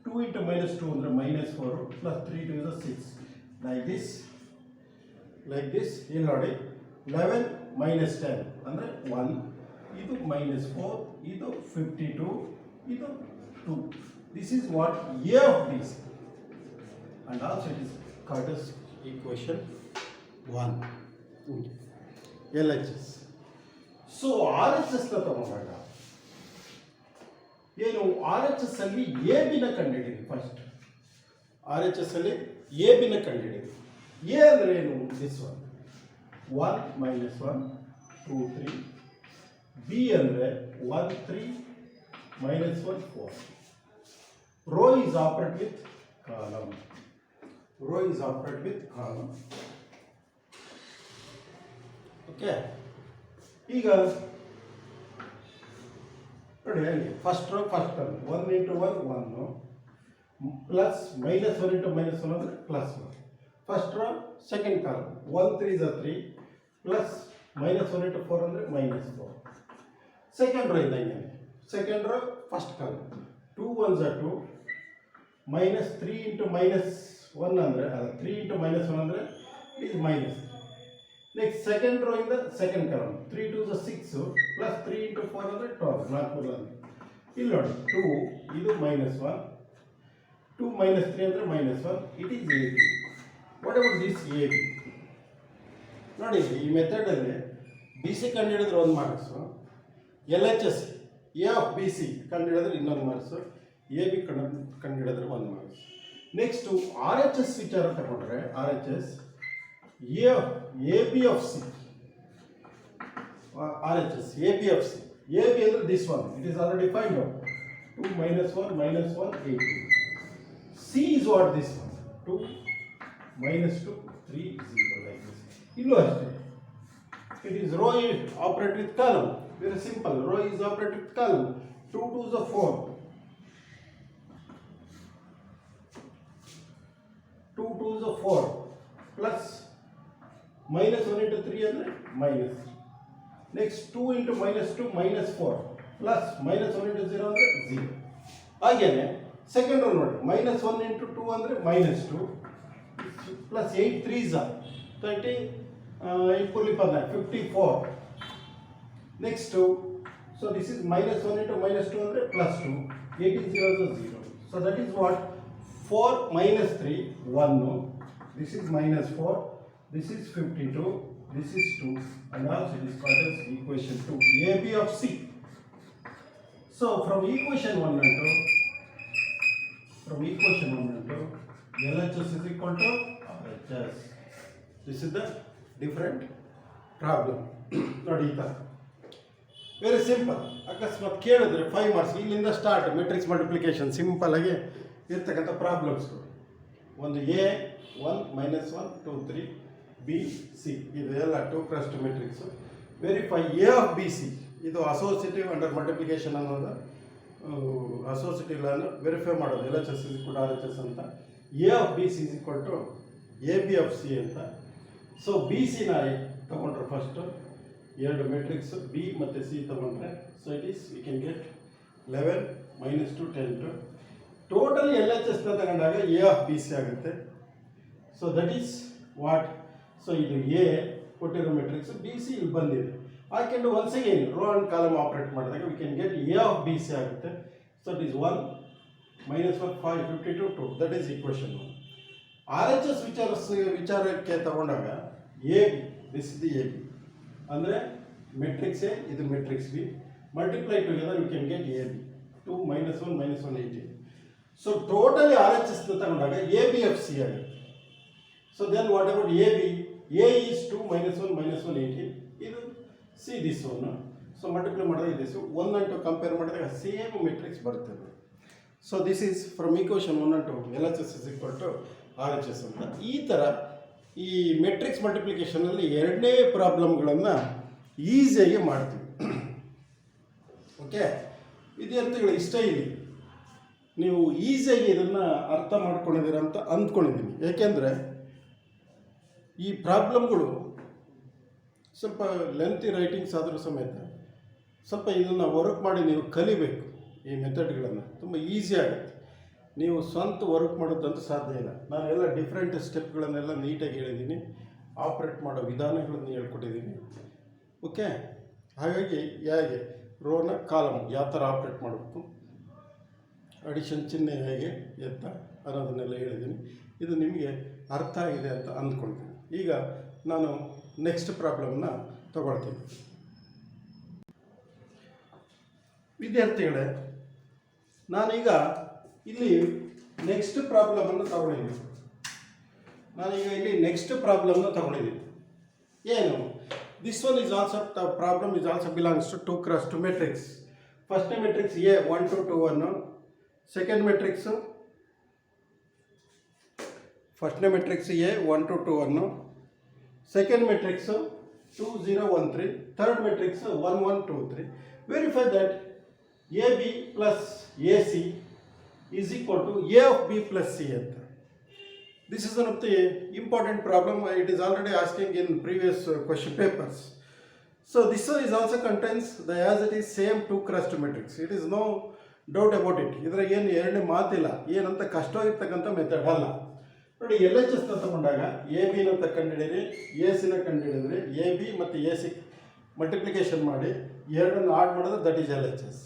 2 into -2 ಅಂದರೆ -4 plus 3 2s are 6. Like this ಇಲ್ಲಿ ನೋಡಿ 11 minus 10 ಅಂದರೆ 1, ಇದು -4, ಇದು 52, ಇದು 2. This is what A of BC, and also it is called as equation 1. LHS. So RHS ತಗೊಂಡಾಗ ಏನು RHS ಅಲ್ಲಿ ಎ ಬಿನ ಕಂಡುಹಿಡಿಯಿರಿ. ಫಸ್ಟ್ RHS ಅಲ್ಲಿ ಎ ಬಿನ ಕಂಡುಹಿಡಿಯಿರಿ. ಎ ಅಂದರೆ ಏನು, ದಿಸ್ ಒನ್ 1 minus 1, 2 3. ಬಿ ಅಂದರೆ 1 3 minus 1 4. Row is operate with column. Row is operate with column. Okay, ಈಗ ನೋಡಿ ಹೇಗೆ first row first column 1 into 1 1 plus -1 into -1 ಅಂದರೆ +1. First row second column 1 3s are 3 plus -1 into 4 ಅಂದರೆ -4. Second row ಇದ್ದಂಗೆ second row first column 2 1s are 2 -3 into -1 ಅಂದರೆ 3 into -1 ಅಂದರೆ it is -3. Next second row ಇಂದ second column 3 2 6 plus 3 into 4 ಅಂದರೆ 12 4 ಇಲ್ಲಿ ನೋಡಿ 2 ಇದು -1 2 minus 3 ಅಂದರೆ -1 it is A B. What about this A B? ನೋಡಿ ಈ ಮೆಥಡಲ್ಲಿ ಬಿ ಸಿ ಕಂಡುಹಿಡಿದ್ರೆ 1 marks, L H S A of B C ಕಂಡುಹಿಡಿದ್ರೆ ಇನ್ನೊಂದು ಮಾರ್ಕ್ಸು, ಎ ಬಿ ಕಂಡುಹಿಡಿದ್ರೆ 1 marks. Next R H S ವಿಚಾರ ತಗೊಂಡ್ರೆ R H S A B of C, R H S A B of C, A B ಅಂದರೆ this one it is already find out 2 -1 -1 8. C is what this one 2 -2 3 0 like this. ಇಲ್ಲೂ ಅಷ್ಟೇ it is row is operate with column, very simple, row is operate with column, 2 2s are 4, 2 2s are 4 plus -1 into 3 ಅಂದರೆ minus, next 2 into -2 -4 plus -1 into 0 ಅಂದರೆ 0. ಹಾಗೇನೆ second row ನೋಡಿ -1 into 2 ಅಂದರೆ -2 plus 8 3s are 30 54. Next, so this is -1 into -2 ಅಂದರೆ +2, 18 zeros are 0. So that is what 4 - 3 1. This is -4. This is 52. This is 2, and also it is called as equation 2. AB of C. So from equation 1 and 2, LHS is equal to RHS. This is the different problem. ನೋಡಿ ಈ ಥರ very simple. ಅಕಸ್ಮಾತ್ ಕೇಳಿದ್ರೆ 5 marks ಇಲ್ಲಿಂದ start matrix multiplication simple ಆಗಿ ಇರ್ತಕ್ಕಂಥ ಪ್ರಾಬ್ಲಮ್ಸ್ಗಳು. ಒಂದು A 1 -1 2 3 B C ಇದು ಎಲ್ಲ 2 × 2 matrix. Verify A of B C, ಇದು ಅಸೋಸಿಯೇಟಿವ್ ಅಂಡರ್ ಮಲ್ಟಿಪ್ಲಿಕೇಶನ್ ಅನ್ನೋದು ಅಸೋಸಿಯೇಟಿವ್ ಲಾನ ವೆರಿಫೈ ಮಾಡೋದು ಎಲ್ ಎಚ್ ಎಸ್ ಇಸ್ ಕೂಡ ಆರ್ ಎಚ್ ಎಸ್ ಅಂತ. A of B C is equal to A B of C ಅಂತ. So B ಸಿನ ತಗೊಂಡ್ರೆ first 2 matrix B ಮತ್ತು ಸಿ ತಗೊಂಡ್ರೆ, so it is we can get 11 -2 10. Totally L H ಎಸ್ನ ತಗೊಂಡಾಗ A of B C ಆಗುತ್ತೆ. So that is what. So ಇದು A ಕೊಟ್ಟಿರೋ ಮೆಟ್ರಿಕ್ಸ್, ಬಿ ಸಿ ಇಲ್ಲಿ ಬಂದಿದೆ. ಹಾಕೊಂಡು once again row and column operate ಮಾಡಿದಾಗ we can get A of B C ಆಗುತ್ತೆ. So it is 1 -1 5 52 2. That is equation 1. R H S ವಿಚಾರಕ್ಕೆ ತಗೊಂಡಾಗ A B, this is the A B ಅಂದರೆ matrix A, ಇದು matrix B, multiply together you can get A B 2 -1 -1 18. So totally R H ಎಸ್ನ ತಗೊಂಡಾಗ A B of C ಆಗುತ್ತೆ. So then what about A B? A is 2 -1 -1 18, ಇದು C this one. So multiply ಮಾಡಿದಾಗ this 1 and 2 compare ಮಾಡಿದಾಗ same matrix ಬರ್ತದೆ. So this is from equation 1 and 2 L H S is equal to R H S ಅಂತ. ಈ ಥರ ಈ matrix ಮಲ್ಟಿಪ್ಲಿಕೇಶನಲ್ಲಿ ಎರಡನೇ ಪ್ರಾಬ್ಲಮ್ಗಳನ್ನು ಈಸಿಯಾಗಿ ಮಾಡ್ತೀವಿ. ಓಕೆ, ವಿದ್ಯಾರ್ಥಿಗಳು ಇಷ್ಟ ಇಲ್ಲಿ ನೀವು ಈಸಿಯಾಗಿ ಇದನ್ನು ಅರ್ಥ ಮಾಡ್ಕೊಂಡಿದ್ದೀರ ಅಂತ ಅಂದ್ಕೊಂಡಿದ್ದೀನಿ. ಏಕೆಂದರೆ ಈ ಪ್ರಾಬ್ಲಮ್ಗಳು ಸ್ವಲ್ಪ ಲೆಂತಿ ರೈಟಿಂಗ್ಸ್ ಆದರೂ ಸಮೇತ ಸ್ವಲ್ಪ ಇದನ್ನು ವರ್ಕ್ ಮಾಡಿ ನೀವು ಕಲಿಬೇಕು. ಈ ಮೆಥಡ್ಗಳನ್ನು ತುಂಬ ಈಸಿ ಆಗುತ್ತೆ. ನೀವು ಸ್ವಂತ ವರ್ಕ್ ಮಾಡೋದಂತೂ ಸಾಧ್ಯ ಇಲ್ಲ. ನಾನೆಲ್ಲ ಡಿಫ್ರೆಂಟ್ ಸ್ಟೆಪ್ಗಳನ್ನೆಲ್ಲ ನೀಟಾಗಿ ಹೇಳಿದ್ದೀನಿ, ಆಪ್ರೇಟ್ ಮಾಡೋ ವಿಧಾನಗಳನ್ನು ಹೇಳ್ಕೊಟ್ಟಿದ್ದೀನಿ. ಓಕೆ, ಹಾಗಾಗಿ ಹೇಗೆ ರೋನ ಕಾಲಮ್ ಯಾವ ಥರ ಆಪ್ರೇಟ್ ಮಾಡಬೇಕು, ಅಡಿಷನ್ ಚಿಹ್ನೆ ಹೇಗೆ ಎತ್ತ ಅನ್ನೋದನ್ನೆಲ್ಲ ಹೇಳಿದ್ದೀನಿ. ಇದು ನಿಮಗೆ ಅರ್ಥ ಆಗಿದೆ ಅಂತ ಅಂದ್ಕೊಳ್ತೀನಿ. ಈಗ ನಾನು ನೆಕ್ಸ್ಟ್ ಪ್ರಾಬ್ಲಮ್ನ ತಗೊಳ್ತೀನಿ. ವಿದ್ಯಾರ್ಥಿಗಳೇ, ನಾನೀಗ ಇಲ್ಲಿ ನೆಕ್ಸ್ಟ್ ಪ್ರಾಬ್ಲಮನ್ನು ತಗೊಂಡಿದ್ದೀನಿ. ಏನು? This one is also problem is also belongs to 2 × 2 matrix. ಫಸ್ಟ್ನೇ ಮೆಟ್ರಿಕ್ಸ್ ಎ 1 2 2 1, ಸೆಕೆಂಡ್ ಮೆಟ್ರಿಕ್ಸು ಫಸ್ಟ್ನೇ matrix A 1 2 2 1, second matrix 2 0 1 3, third matrix 1 1 2 3. Verify that A B plus A C is equal to a of b plus c ಅಂತ. This is one of the important problem. It is already asking in previous question papers. So this one is also contains the as it is same 2 × 2 matrix. It is no doubt about it. ಇದ್ರಾಗ ಏನು ಎರಡನೇ ಮಾತಿಲ್ಲ, ಏನಂತ ಕಷ್ಟವಾಗಿರ್ತಕ್ಕಂಥ method ಅಲ್ಲ. ನೋಡಿ L H ಎಸ್ನ ತಗೊಂಡಾಗ A ಬಿನ ಕಂಡುಹಿಡಿಯಿರಿ, ಎ ಸಿನ ಕಂಡುಹಿಡಿದ್ರೆ ಎ ಬಿ ಮತ್ತು ಎ ಸಿ ಮಲ್ಟಿಪ್ಲಿಕೇಶನ್ ಮಾಡಿ ಎರಡನ್ನು ಆಡ್ ಮಾಡಿದ್ರೆ that is L H S.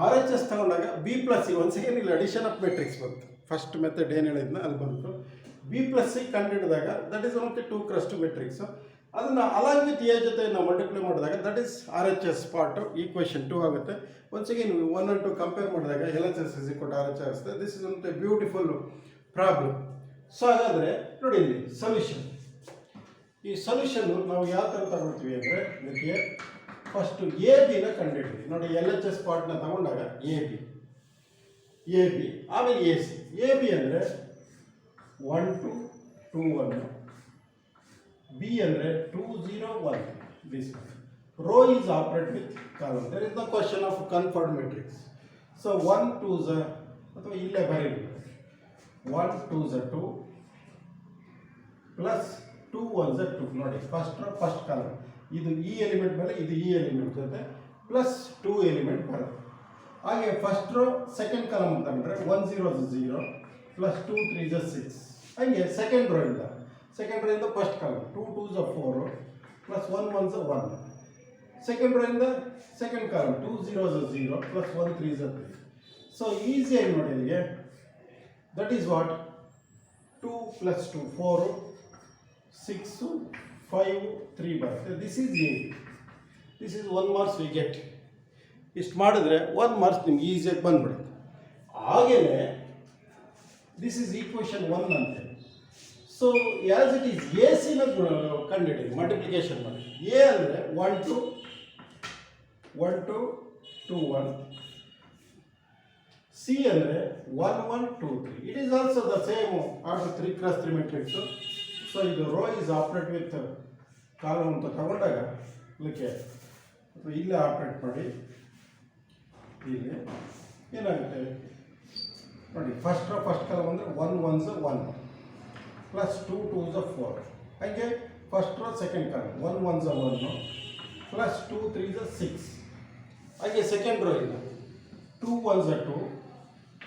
R H S ತಗೊಂಡಾಗ ಬಿ ಪ್ಲಸ್ ಸಿ ಒಂದು ಸೆಕೆಂಡ್ ಇಲ್ಲಿ ಅಡಿಷನ್ ಆಫ್ ಮೆಟ್ರಿಕ್ಸ್ ಬಂತು. ಫಸ್ಟ್ ಮೆಥಡ್ ಏನು ಹೇಳಿದ್ನ ಅಲ್ಲಿ ಬಂತು. ಬಿ ಪ್ಲಸ್ ಸಿ ಕಂಡುಹಿಡಿದಾಗ that is one two cross matrix. ಅದನ್ನು ಅಲಾಂಗ್ ವಿತ್ ಎ ಜೊತೆ ನಾವು ಮಲ್ಟಿಪ್ಲೈ ಮಾಡಿದಾಗ that is R H S part equation 2 ಆಗುತ್ತೆ. ಒನ್ಸ್ ಅಗೇನ್ 1 and 2 ಕಂಪೇರ್ ಮಾಡಿದಾಗ L H S is equal to R H S. This is one beautiful problem. So ಹಾಗಾದರೆ ನೋಡಿ ಇಲ್ಲಿ solution. ಈ solution ನಾವು ಯಾವ ಥರ ತಗೊಳ್ತೀವಿ ಅಂದರೆ ಇದಕ್ಕೆ ಫಸ್ಟು ಎ ಬಿನ ಕಂಡುಹಿಡಿದ್ವಿ. ನೋಡಿ ಎಲ್ ಎಚ್ ಎಸ್ ಪಾರ್ಟ್ನ ತಗೊಂಡಾಗ ಎ ಬಿ ಆಮೇಲೆ ಎ ಸಿ. ಎ ಬಿ ಅಂದರೆ 1 2 2 1, ಬಿ ಅಂದರೆ 2 0 1. This row is operate with column. There is the question of conformed matrix. So 1 2 ಅಥವಾ ಇಲ್ಲೇ ಬರೀರಿ 1 2 2 ಪ್ಲಸ್ 2 1 2. ನೋಡಿ ಫಸ್ಟ್ ಕಾಲಮ್ ಇದು ಈ ಎಲಿಮೆಂಟ್ ಮೇಲೆ ಇದು ಈ ಎಲಿಮೆಂಟ್ ಜೊತೆ ಪ್ಲಸ್ 2 ಎಲಿಮೆಂಟ್ ಬರುತ್ತೆ. ಹಾಗೆ ಫಸ್ಟ್ ರೋ ಸೆಕೆಂಡ್ ಕಾಲಮ್ ಅಂತಂದರೆ 1 0 0 ಪ್ಲಸ್ 2 3 6. ಹಾಗೆ ಸೆಕೆಂಡ್ ರೋ ಇಂದ first column 2 2 4 plus 1 1 1. Second row ಇಂದ ಸೆಕೆಂಡ್ ಕಾಲಮ್ 2 0 0 ಪ್ಲಸ್ 1 3 3. ಸೊ ಈಸಿಯಾಗಿ ನೋಡಿ ಇಲ್ಲಿಗೆ ದಟ್ ಈಸ್ ವಾಟ್ 2 ಪ್ಲಸ್ 2 4 6 5 3 ಬರುತ್ತೆ. This is A. This is 1 marks we get. ಇಷ್ಟು ಮಾಡಿದ್ರೆ 1 ಮಾರ್ಕ್ಸ್ ನಿಮ್ಗೆ ಈಸಿಯಾಗಿ ಬಂದ್ಬಿಡುತ್ತೆ. ಹಾಗೆಯೇ ದಿಸ್ ಈಸ್ ಈಕ್ವೇಷನ್ 1 ಅಂತೆ. So as it is A ಸಿನ ಕಂಡುಹಿಡಿಯಿರಿ, ಮಲ್ಟಿಪ್ಲಿಕೇಶನ್ ಮಾಡಿ. ಎ ಅಂದರೆ 1 2 2 1. ಸಿ ಅಂದರೆ 1 1 2 3. It is also the same order 3 × 3 matrix. So ಇದು row is operate with column ಅಂತ ತಗೊಂಡಾಗ ಇದಕ್ಕೆ ಇಲ್ಲೇ ಆಪ್ರೇಟ್ ಮಾಡಿ ಇಲ್ಲಿ ಏನಾಗುತ್ತೆ ನೋಡಿ. ಫಸ್ಟ್ ಕಾಲಮ್ ಅಂದರೆ 1 1 1 ಪ್ಲಸ್ 2 2 4. ಹಾಗೆ first row second column 1 1 1 plus 2 3 6. ಹಾಗೆ ಸೆಕೆಂಡ್ ರೋ ಇಂದ 2 1 2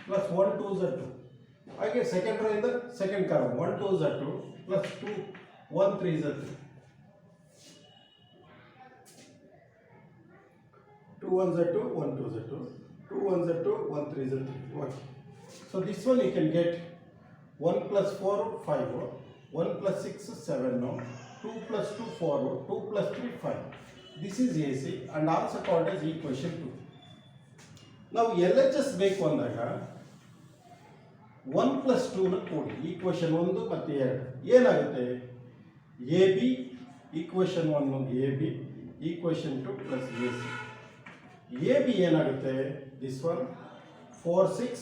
ಪ್ಲಸ್ 1 2 2. ಹಾಗೆ ಸೆಕೆಂಡ್ ರೋ ಇಂದ second column 1 2 2 plus 2 1 3 3. 2 1 2 1 2 2 2 1 2 1 3 3. Okay. So this one you can get 1 plus 4 5, 1 plus 6 7, 2 plus 2 4, 2 plus 3 5. This is AC and also called as equation 2. Now LHS ಬೇಕು ಅಂದಾಗ 1 plus 2ನ ಕೂಡಿ equation 1 ಮತ್ತು 2 ಏನಾಗುತ್ತೆ. A B equation 1 A B equation 2 plus A C. A B ಏನಾಗುತ್ತೆ this one 4 6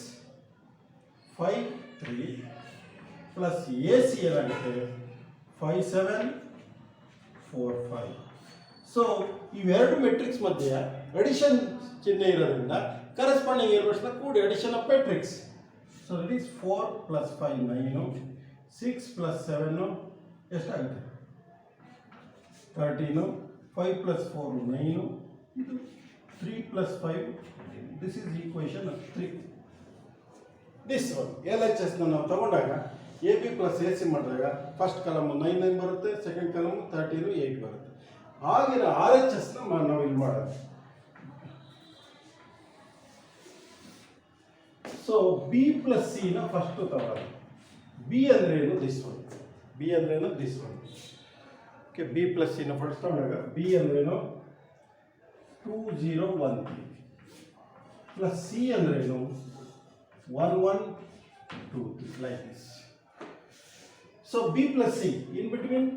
5 3 plus A C ಏನಾಗುತ್ತೆ 5 7 4 5. So ಇವೆರಡು matrix ಮಧ್ಯೆ addition ಚಿಹ್ನೆ ಇರೋದ್ರಿಂದ ಕರೆಸ್ಪಾಂಡಿಂಗ್ ಎಲಿಮೆಂಟ್ಸ್ನ ಕೂಡಿ addition of matrix. So it is 4 plus 5 9, 6 plus 7 ಎಷ್ಟಾಗುತ್ತೆ 13, 5 ಪ್ಲಸ್ 4 9, ಇದು 3 plus 5. This is equation 3. This one L H ಎಸ್ನ ನಾವು ತಗೊಂಡಾಗ A B plus A C ಮಾಡಿದಾಗ ಫಸ್ಟ್ ಕಾಲಮ್ 9 9 ಬರುತ್ತೆ, ಸೆಕೆಂಡ್ ಕಾಲಮ್ 13 8 ಬರುತ್ತೆ. ಹಾಗೆ ಆರ್ ಎಚ್ ಎಸ್ನ ನಾವು ಇಲ್ಲಿ ಮಾಡೋದು. ಸೊ ಬಿ ಪ್ಲಸ್ ಸಿನ ಫಸ್ಟು ತಗೊಳ್ಳೋದು. ಬಿ ಅಂದ್ರೆ ಏನು ದಿಸ್ ಒನ್. ಬಿ ಅಂದ್ರೇನು this one. Okay, B plus ಸಿನ ಫಸ್ಟ್ ತಗೊಂಡಾಗ ಬಿ ಅಂದ್ರೇನು 2 0 1 3 ಪ್ಲಸ್ ಸಿ ಅಂದ್ರೇನು 1 1 2 3 like this. So B plus C in between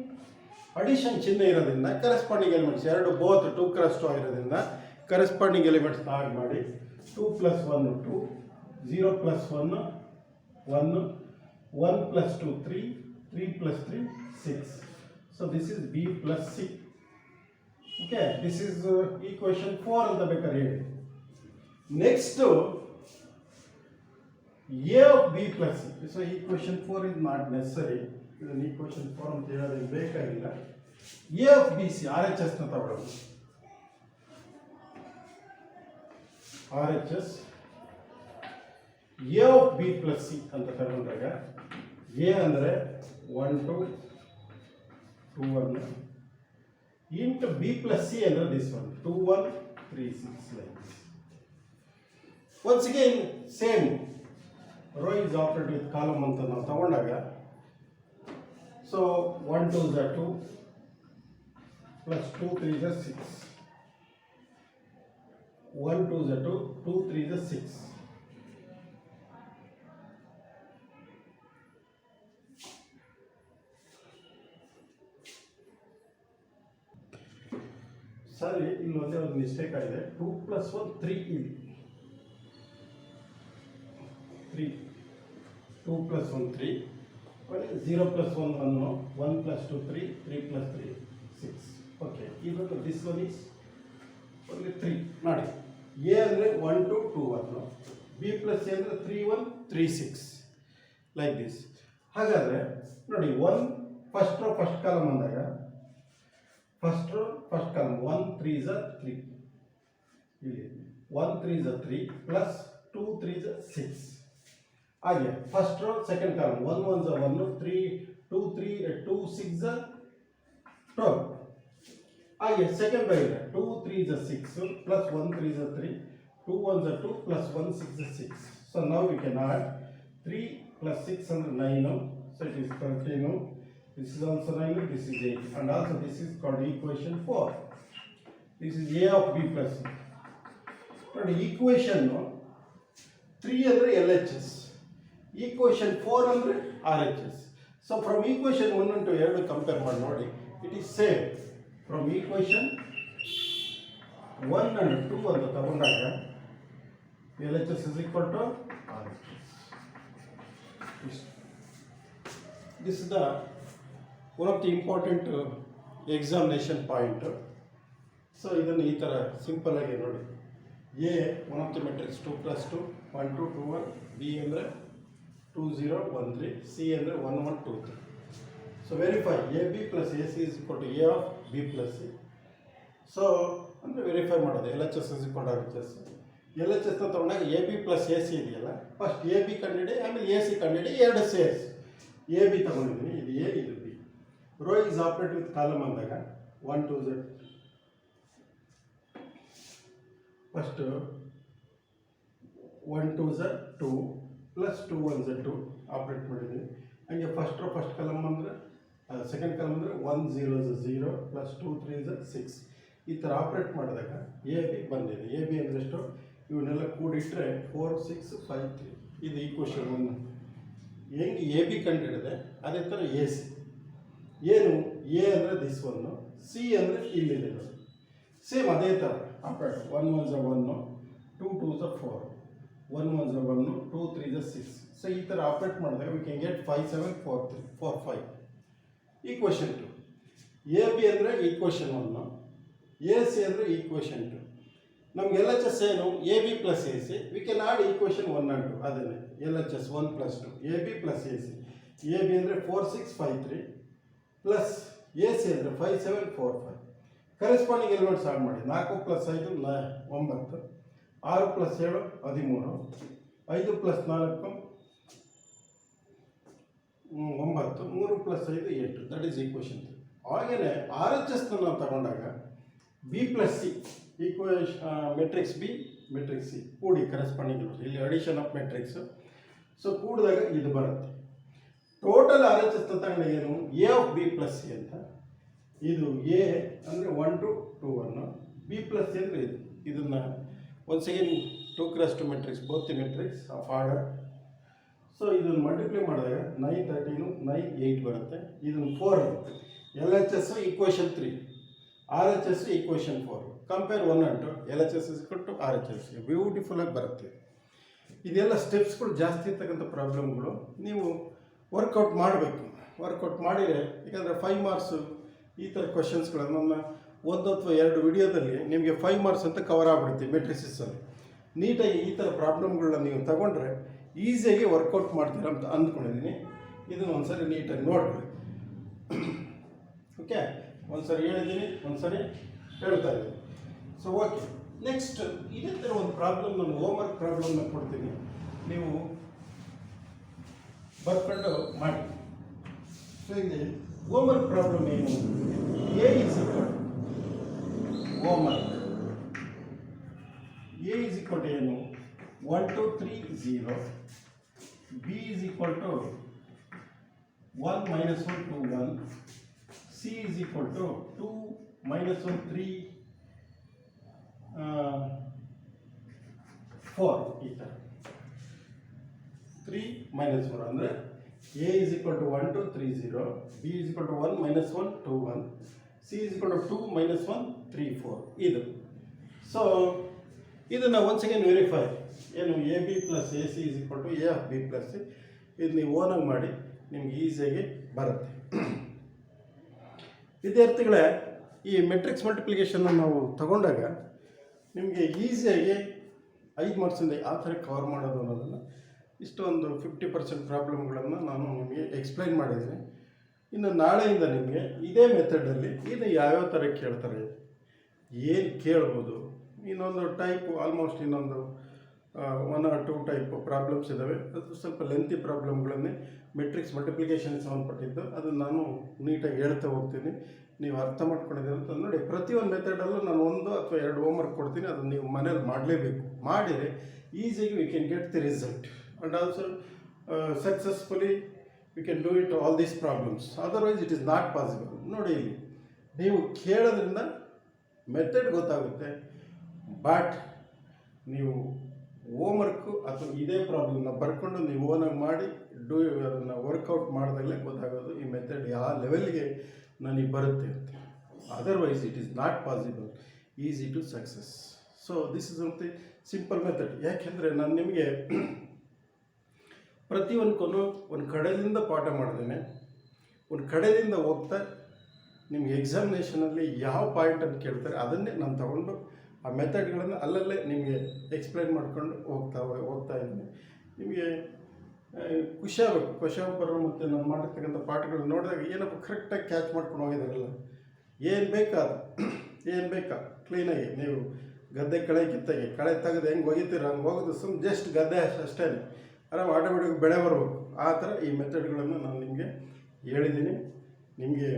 addition ಚಿಹ್ನೆ ಇರೋದ್ರಿಂದ ಕರೆಸ್ಪಾಂಡಿಂಗ್ ಎಲಿಮೆಂಟ್ಸ್ ಎರಡು ಬೋತ್ 2 × 2 ಆಗಿರೋದ್ರಿಂದ ಕರೆಸ್ಪಾಂಡಿಂಗ್ ಎಲಿಮೆಂಟ್ಸ್ ಆಡ್ ಮಾಡಿ 2 plus 1 2, 0 plus 1 1, 1 plus 2 3, 3 plus 3 6. So this is B plus C. Okay, this is equation 4 ಅಂತ ಬೇಕಾದ್ರೆ ಹೇಳಿ. Next A of B plus C. So equation 4 is not necessary. ಇದನ್ನು equation 4 ಅಂತ ಹೇಳೋದಕ್ಕೆ ಬೇಕಾಗಿಲ್ಲ. A of B C R H ಎಸ್ನ ತಗೊಳ್ಳೋದು. R H S A of B plus C ಅಂತ ತಗೊಂಡಾಗ ಎ ಅಂದರೆ 1 2 2 1 ಇಂಟು ಬಿ ಪ್ಲಸ್ ಸಿ ಅಂದರೆ this one 2 1 3 6 like this. Once again same rho is operate with column ಅಂತ ನಾವು ತಗೊಂಡಾಗ so 1 2 is 2 plus 2 3 is 6. 1 2 is 2, 2 3 is 6. ಸರಿ, ಇಲ್ಲಿ ಒಂದೇ ಒಂದು ಮಿಸ್ಟೇಕ್ ಆಗಿದೆ. 2 plus 1 3 ಇಲ್ಲಿ 3 2 plus 1 3 0 plus 1 1 1 plus 2 3 3 plus 3 6. Okay, ಇವಾಗ ದಿಸ್ ಒನ್ ಈಸ್ ಓನ್ಲಿ 3 ನೋಡಿ. ಎ ಅಂದರೆ 1 2 2 1, ಬಿ ಪ್ಲಸ್ ಎ ಅಂದರೆ 3 1 3 6 ಲೈಕ್ ದಿಸ್. ಹಾಗಾದರೆ ನೋಡಿ, 1 ಫಸ್ಟ್ ಕಾಲಮ್ ಅಂದಾಗ ಫಸ್ಟ್ ಕಾಲಮ್ 1 3 is 3, ಇಲ್ಲಿ 1 3 is 3 ಪ್ಲಸ್ 2 3 is 6. ಹಾಗೆ first row second column 1 1 is 1 3 2 3 2 6 12. ಹಾಗೆ ಸೆಕೆಂಡ್ ರೋ ಇದೆ 2 3 is 6 plus 1 3 is 3 2 1 is 2 plus 1 6 is 6. So ನಾವು ವಿ ಕ್ಯಾನ್ ಆಡ್ 3 plus 6 ಅಂದರೆ 9. So it is 13. This is also 9, this is 8, and also this is called equation 4. This is a of b plus c. But equation 3 under LHS, equation 4 under RHS. So from equation 1 and 2 compare ಮಾಡಿ, it is same. From equation 1 and 2 ಅಂತ ತಗೊಂಡಾಗ LHS is equal to RHS. This is the one of the important examination point. So ಇದನ್ನು ಈ ಥರ simple ಆಗಿ ನೋಡಿ. A one of the matrix 2 plus 2 1 2 2 1, B ಅಂದರೆ 2 0 1 3, C ಅಂದರೆ 1 1 2 3. So verify A B plus A C is equal to A of B plus C. So ಅಂದರೆ verify ಮಾಡೋದು L H S is equal to R H S. L H ಎಸ್ನ ತೊಗೊಂಡಾಗ A B plus A C ಇದೆಯಲ್ಲ, first A B ಕಂಡಿಡಿ, ಆಮೇಲೆ A C ಕಂಡಿಡಿ, ಎರಡು ಸೇರಿಸಿ A B ತೊಗೊಂಡಿದ್ದೀನಿ. ಇದು ಎ, ಇದು B. Row is operate with column ಅಂದಾಗ 1 2 z first 1 2 z 2 plus 2 1 z 2 operate ಮಾಡಿದ್ದೀನಿ. ಹಾಗೆ ಫಸ್ಟ್ ಕಾಲಮ್ ಅಂದರೆ ಸೆಕೆಂಡ್ ಕಾಲಮ್ ಅಂದರೆ 1 0 z 0 ಪ್ಲಸ್ 2 3 z 6. ಈ ಥರ ಆಪ್ರೇಟ್ ಮಾಡಿದಾಗ ಎ ಬಿ ಬಂದಿದೆ. ಎ ಬಿ ಅಂದರೆ ಎಷ್ಟು, ಇವನ್ನೆಲ್ಲ ಕೂಡಿಟ್ಟರೆ 4 6 5 3. ಇದು ಈಕ್ವೇಷನ್ 1. ಹೆಂಗೆ ಎ ಬಿ ಕಂಡುಹಿಡಿದೆ ಅದೇ ಥರ ಎ ಸಿ. ಏನು ಎ ಅಂದರೆ ದಿಸ್ ಒನ್ನು, ಸಿ ಅಂದರೆ ಇಲ್ಲಿದೆ ನೋಡಿ, ಸೇಮ್ ಅದೇ ಥರ operate 1 1 is 1 2 2 is 4 1 1 is 1 2 3 is 6. So ಈ ಥರ ಆಪ್ರೇಟ್ ಮಾಡಿದಾಗ we can get 5 7 4 3 4 5. Equation 2. A B ಅಂದರೆ ಈಕ್ವೇಷನ್ 1, ಎ ಸಿ ಅಂದರೆ ಈಕ್ವೇಷನ್ 2. ನಮ್ಗೆ ಎಲ್ ಎಚ್ ಎಸ್ ಏನು, A B plus A C. We can add equation 1 and 2. ಅದನ್ನೇ L H S 1 plus 2 A B plus A C. A B ಅಂದರೆ 4 6 5 3 plus A C ಅಂದರೆ 5 7 4 5. Corresponding elements add ಮಾಡಿ. 4 plus 5 9, 6 plus 7 13, 5 plus 4 9, 3 plus 5 8. That is equation 3. ಹಾಗೆಯೇ R H ಎಸ್ನ ನಾವು ತಗೊಂಡಾಗ B plus C matrix B matrix C ಕೂಡಿ corresponding ಇಲ್ಲಿ addition of matrix. So ಕೂಡಿದಾಗ ಇದು ಬರುತ್ತೆ. ಟೋಟಲ್ ಆರ್ ಎಚ್ ಎಸ್ ತಗೊಂಡ ಏನು, A of B plus C ಅಂತ. ಇದು ಎ ಅಂದರೆ 1 2 2 1, ಬಿ ಪ್ಲಸ್ ಸಿ ಅಂದರೆ ಇದು. ಇದನ್ನು once again 2 cross 2 matrix, both the matrix of order. So ಇದನ್ನು ಮಲ್ಟಿಪ್ಲೈ ಮಾಡಿದಾಗ 9 13 9 8 ಬರುತ್ತೆ. ಇದನ್ನು 4 L H S equation 3, R H S equation 4. Compare 1 and 2, L H S is equal to R H S. ಬ್ಯೂಟಿಫುಲ್ಲಾಗಿ ಬರುತ್ತೆ. ಇದೆಲ್ಲ ಸ್ಟೆಪ್ಸ್ಗಳು ಜಾಸ್ತಿ ಇರ್ತಕ್ಕಂಥ ಪ್ರಾಬ್ಲಮ್ಗಳು. ನೀವು ವರ್ಕೌಟ್ ಮಾಡಬೇಕು. ವರ್ಕೌಟ್ ಮಾಡಿದರೆ, ಯಾಕಂದರೆ 5 marks ಈ ಥರ ಕ್ವಶನ್ಸ್ಗಳನ್ನು ನಮ್ಮ 1 ಅಥವಾ 2 ವಿಡಿಯೋದಲ್ಲಿ ನಿಮಗೆ 5 marks ಅಂತ ಕವರ್ ಆಗಿಬಿಡುತ್ತೆ ಮೆಟ್ರಿಸಿಸಲ್ಲಿ. ನೀಟಾಗಿ ಈ ಥರ ಪ್ರಾಬ್ಲಮ್ಗಳನ್ನ ನೀವು ತಗೊಂಡ್ರೆ ಈಸಿಯಾಗಿ ವರ್ಕೌಟ್ ಮಾಡ್ತೀರ ಅಂತ ಅಂದ್ಕೊಂಡಿದ್ದೀನಿ. ಇದನ್ನು ಒಂದ್ಸರಿ ನೀಟಾಗಿ ನೋಡ್ರಿ. ಓಕೆ, ಒಂದ್ಸರಿ ಹೇಳಿದ್ದೀನಿ, ಒಂದ್ಸರಿ ಹೇಳ್ತಾ ಇದ್ದೀನಿ. ಸೊ ಓಕೆ, ನೆಕ್ಸ್ಟ್ ಇದೇ ಥರ ಒಂದು ಪ್ರಾಬ್ಲಮ್, ನಾನು ಹೋಮ್ವರ್ಕ್ ಪ್ರಾಬ್ಲಮ್ನ ಕೊಡ್ತೀನಿ. ನೀವು ಬರ್ಕೊಂಡು ಮಾಡಿ. ಸೊ ಇಲ್ಲಿ ಹೋಮ್ವರ್ಕ್ ಪ್ರಾಬ್ಲಮ್ ಏನು? A is equal homework A is equal to ಏನು? 1 2 3 0. B is equal to 1 minus 1 2 1. C is equal to 2 minus 1 3 4. ಈ ಥರ 3 minus 4 ಅಂದರೆ A is equal to 1 2 3 0, B is equal to 1 minus 1 2 1, C is equal to 2 minus 1 3 4. ಇದು so ಇದನ್ನು once again verify. ಏನು? A B plus A C is equal to A of B plus C. ಇದು ನೀವು ಓನಾಗಿ ಮಾಡಿ ನಿಮ್ಗೆ ಈಸಿಯಾಗಿ ಬರುತ್ತೆ. ವಿದ್ಯಾರ್ಥಿಗಳೇ, ಈ ಮೆಟ್ರಿಕ್ಸ್ ಮಲ್ಟಿಪ್ಲಿಕೇಶನ್ನ ನಾವು ತಗೊಂಡಾಗ ನಿಮಗೆ ಈಸಿಯಾಗಿ 5 ಮಾರ್ಕ್ಸಿಂದ ಯಾವ ಥರ ಕವರ್ ಮಾಡೋದು ಅನ್ನೋದನ್ನು ಇಷ್ಟೊಂದು 50% ಪ್ರಾಬ್ಲಮ್ಗಳನ್ನು ನಾನು ನಿಮಗೆ ಎಕ್ಸ್ಪ್ಲೈನ್ ಮಾಡಿದ್ದೀನಿ. ಇನ್ನು ನಾಳೆಯಿಂದ ನಿಮಗೆ ಇದೇ ಮೆಥಡಲ್ಲಿ ಇನ್ನು ಯಾವ್ಯಾವ ಥರ ಕೇಳ್ತಾರೆ, ಏನು ಕೇಳ್ಬೋದು, ಇನ್ನೊಂದು ಟೈಪು ಆಲ್ಮೋಸ್ಟ್ ಇನ್ನೊಂದು 1 or 2 ಟೈಪ್ ಪ್ರಾಬ್ಲಮ್ಸ್ ಇದ್ದಾವೆ. ಅದು ಸ್ವಲ್ಪ ಲೆಂತಿ ಪ್ರಾಬ್ಲಮ್ಗಳನ್ನೇ ಮೆಟ್ರಿಕ್ಸ್ ಮಲ್ಟಿಪ್ಲಿಕೇಶನ್ ಸಂಬಂಧಪಟ್ಟಿದ್ದು ಅದನ್ನು ನಾನು ನೀಟಾಗಿ ಹೇಳ್ತಾ ಹೋಗ್ತೀನಿ. ನೀವು ಅರ್ಥ ಮಾಡ್ಕೊಂಡಿದ್ದೀರ ಅಂತ ನೋಡಿ. ಪ್ರತಿಯೊಂದು ಮೆಥಡಲ್ಲೂ ನಾನು 1 ಅಥವಾ 2 ಹೋಮ್ವರ್ಕ್ ಕೊಡ್ತೀನಿ. ಅದನ್ನು ನೀವು ಮನೇಲಿ ಮಾಡಲೇಬೇಕು. ಮಾಡಿದರೆ ಈಸಿಯಾಗಿ we can get the result and also successfully V can do it all these problems. Otherwise it is not possible. ನೋಡಿ, ಇಲ್ಲಿ ನೀವು ಕೇಳೋದ್ರಿಂದ ಮೆಥಡ್ ಗೊತ್ತಾಗುತ್ತೆ, ಬಟ್ ನೀವು ಹೋಮ್ವರ್ಕು ಅಥವಾ ಇದೇ ಪ್ರಾಬ್ಲಮ್ನ ಬರ್ಕೊಂಡು ನೀವು ಓನಾಗಿ ಮಾಡಿ ಅದನ್ನು ವರ್ಕೌಟ್ ಮಾಡಿದಾಗಲೇ ಗೊತ್ತಾಗೋದು ಈ ಮೆಥಡ್ ಯಾವ ಲೆವೆಲ್ಗೆ ನನಗೆ ಬರುತ್ತೆ ಅಂತ. Otherwise it is not possible easy to success. So this is ಒಂದು ಸಿಂಪಲ್ ಮೆಥಡ್. ಯಾಕೆಂದರೆ ನಾನು ನಿಮಗೆ ಪ್ರತಿಯೊಂದಕ್ಕೂ ಒಂದು ಕಡೆಯಿಂದ ಪಾಠ ಮಾಡಿದ್ದೇನೆ. ಒಂದು ಕಡೆಯಿಂದ ಹೋಗ್ತಾ ನಿಮ್ಗೆ ಎಕ್ಸಾಮಿನೇಷನಲ್ಲಿ ಯಾವ ಪಾಯಿಂಟನ್ನು ಕೇಳ್ತಾರೆ ಅದನ್ನೇ ನಾನು ತಗೊಂಡು ಆ ಮೆಥಡ್ಗಳನ್ನು ಅಲ್ಲಲ್ಲೇ ನಿಮಗೆ ಎಕ್ಸ್ಪ್ಲೈನ್ ಮಾಡ್ಕೊಂಡು ಹೋಗ್ತಾ ಇದ್ದೀನಿ. ನಿಮಗೆ ಖುಷಿ ಆಗಬೇಕು. ಕ್ವಶನ್ ಪೇಪರ್ ಮತ್ತು ನಾನು ಮಾಡಿರ್ತಕ್ಕಂಥ ಪಾಠಗಳು ನೋಡಿದಾಗ ಏನಪ್ಪ ಕರೆಕ್ಟಾಗಿ ಕ್ಯಾಚ್ ಮಾಡ್ಕೊಂಡು ಹೋಗಿದ್ದಾರಲ್ಲ, ಏನು ಬೇಕಾ ಕ್ಲೀನಾಗಿ ನೀವು ಗದ್ದೆ ಕಳೆ ಕಿತ್ತಾಗಿ ಕಳೆ ತೆಗೆದು ಹೆಂಗೆ ಒಗಿತೀರ ಹಂಗೆ ಹೋಗೋದು ಜಸ್ಟ್ ಗದ್ದೆ ಅಷ್ಟೇ ಆರಾಮ್ ಆಟೋಮೆಟಿಕ್ ಬೆಳೆ ಬರಬೇಕು. ಆ ಥರ ಈ ಮೆಥಡ್ಗಳನ್ನು ನಾನು ನಿಮಗೆ ಹೇಳಿದ್ದೀನಿ. ನಿಮಗೆ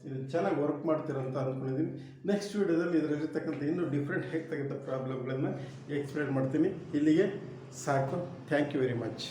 ಇದು ಚೆನ್ನಾಗಿ ವರ್ಕ್ ಮಾಡ್ತೀರಂತ ಅಂದ್ಕೊಂಡಿದ್ದೀನಿ. ನೆಕ್ಸ್ಟ್ ವೀಡಿಯೋದಲ್ಲಿ ಇದರಲ್ಲಿರ್ತಕ್ಕಂಥ ಇನ್ನೂ ಡಿಫ್ರೆಂಟ್ ಹೇಗೆ ತೆಗೆದ ಪ್ರಾಬ್ಲಮ್ಗಳನ್ನು ಎಕ್ಸ್ಪ್ಲೇನ್ ಮಾಡ್ತೀನಿ. ಇಲ್ಲಿಗೆ ಸಾಕು. Thank you very much.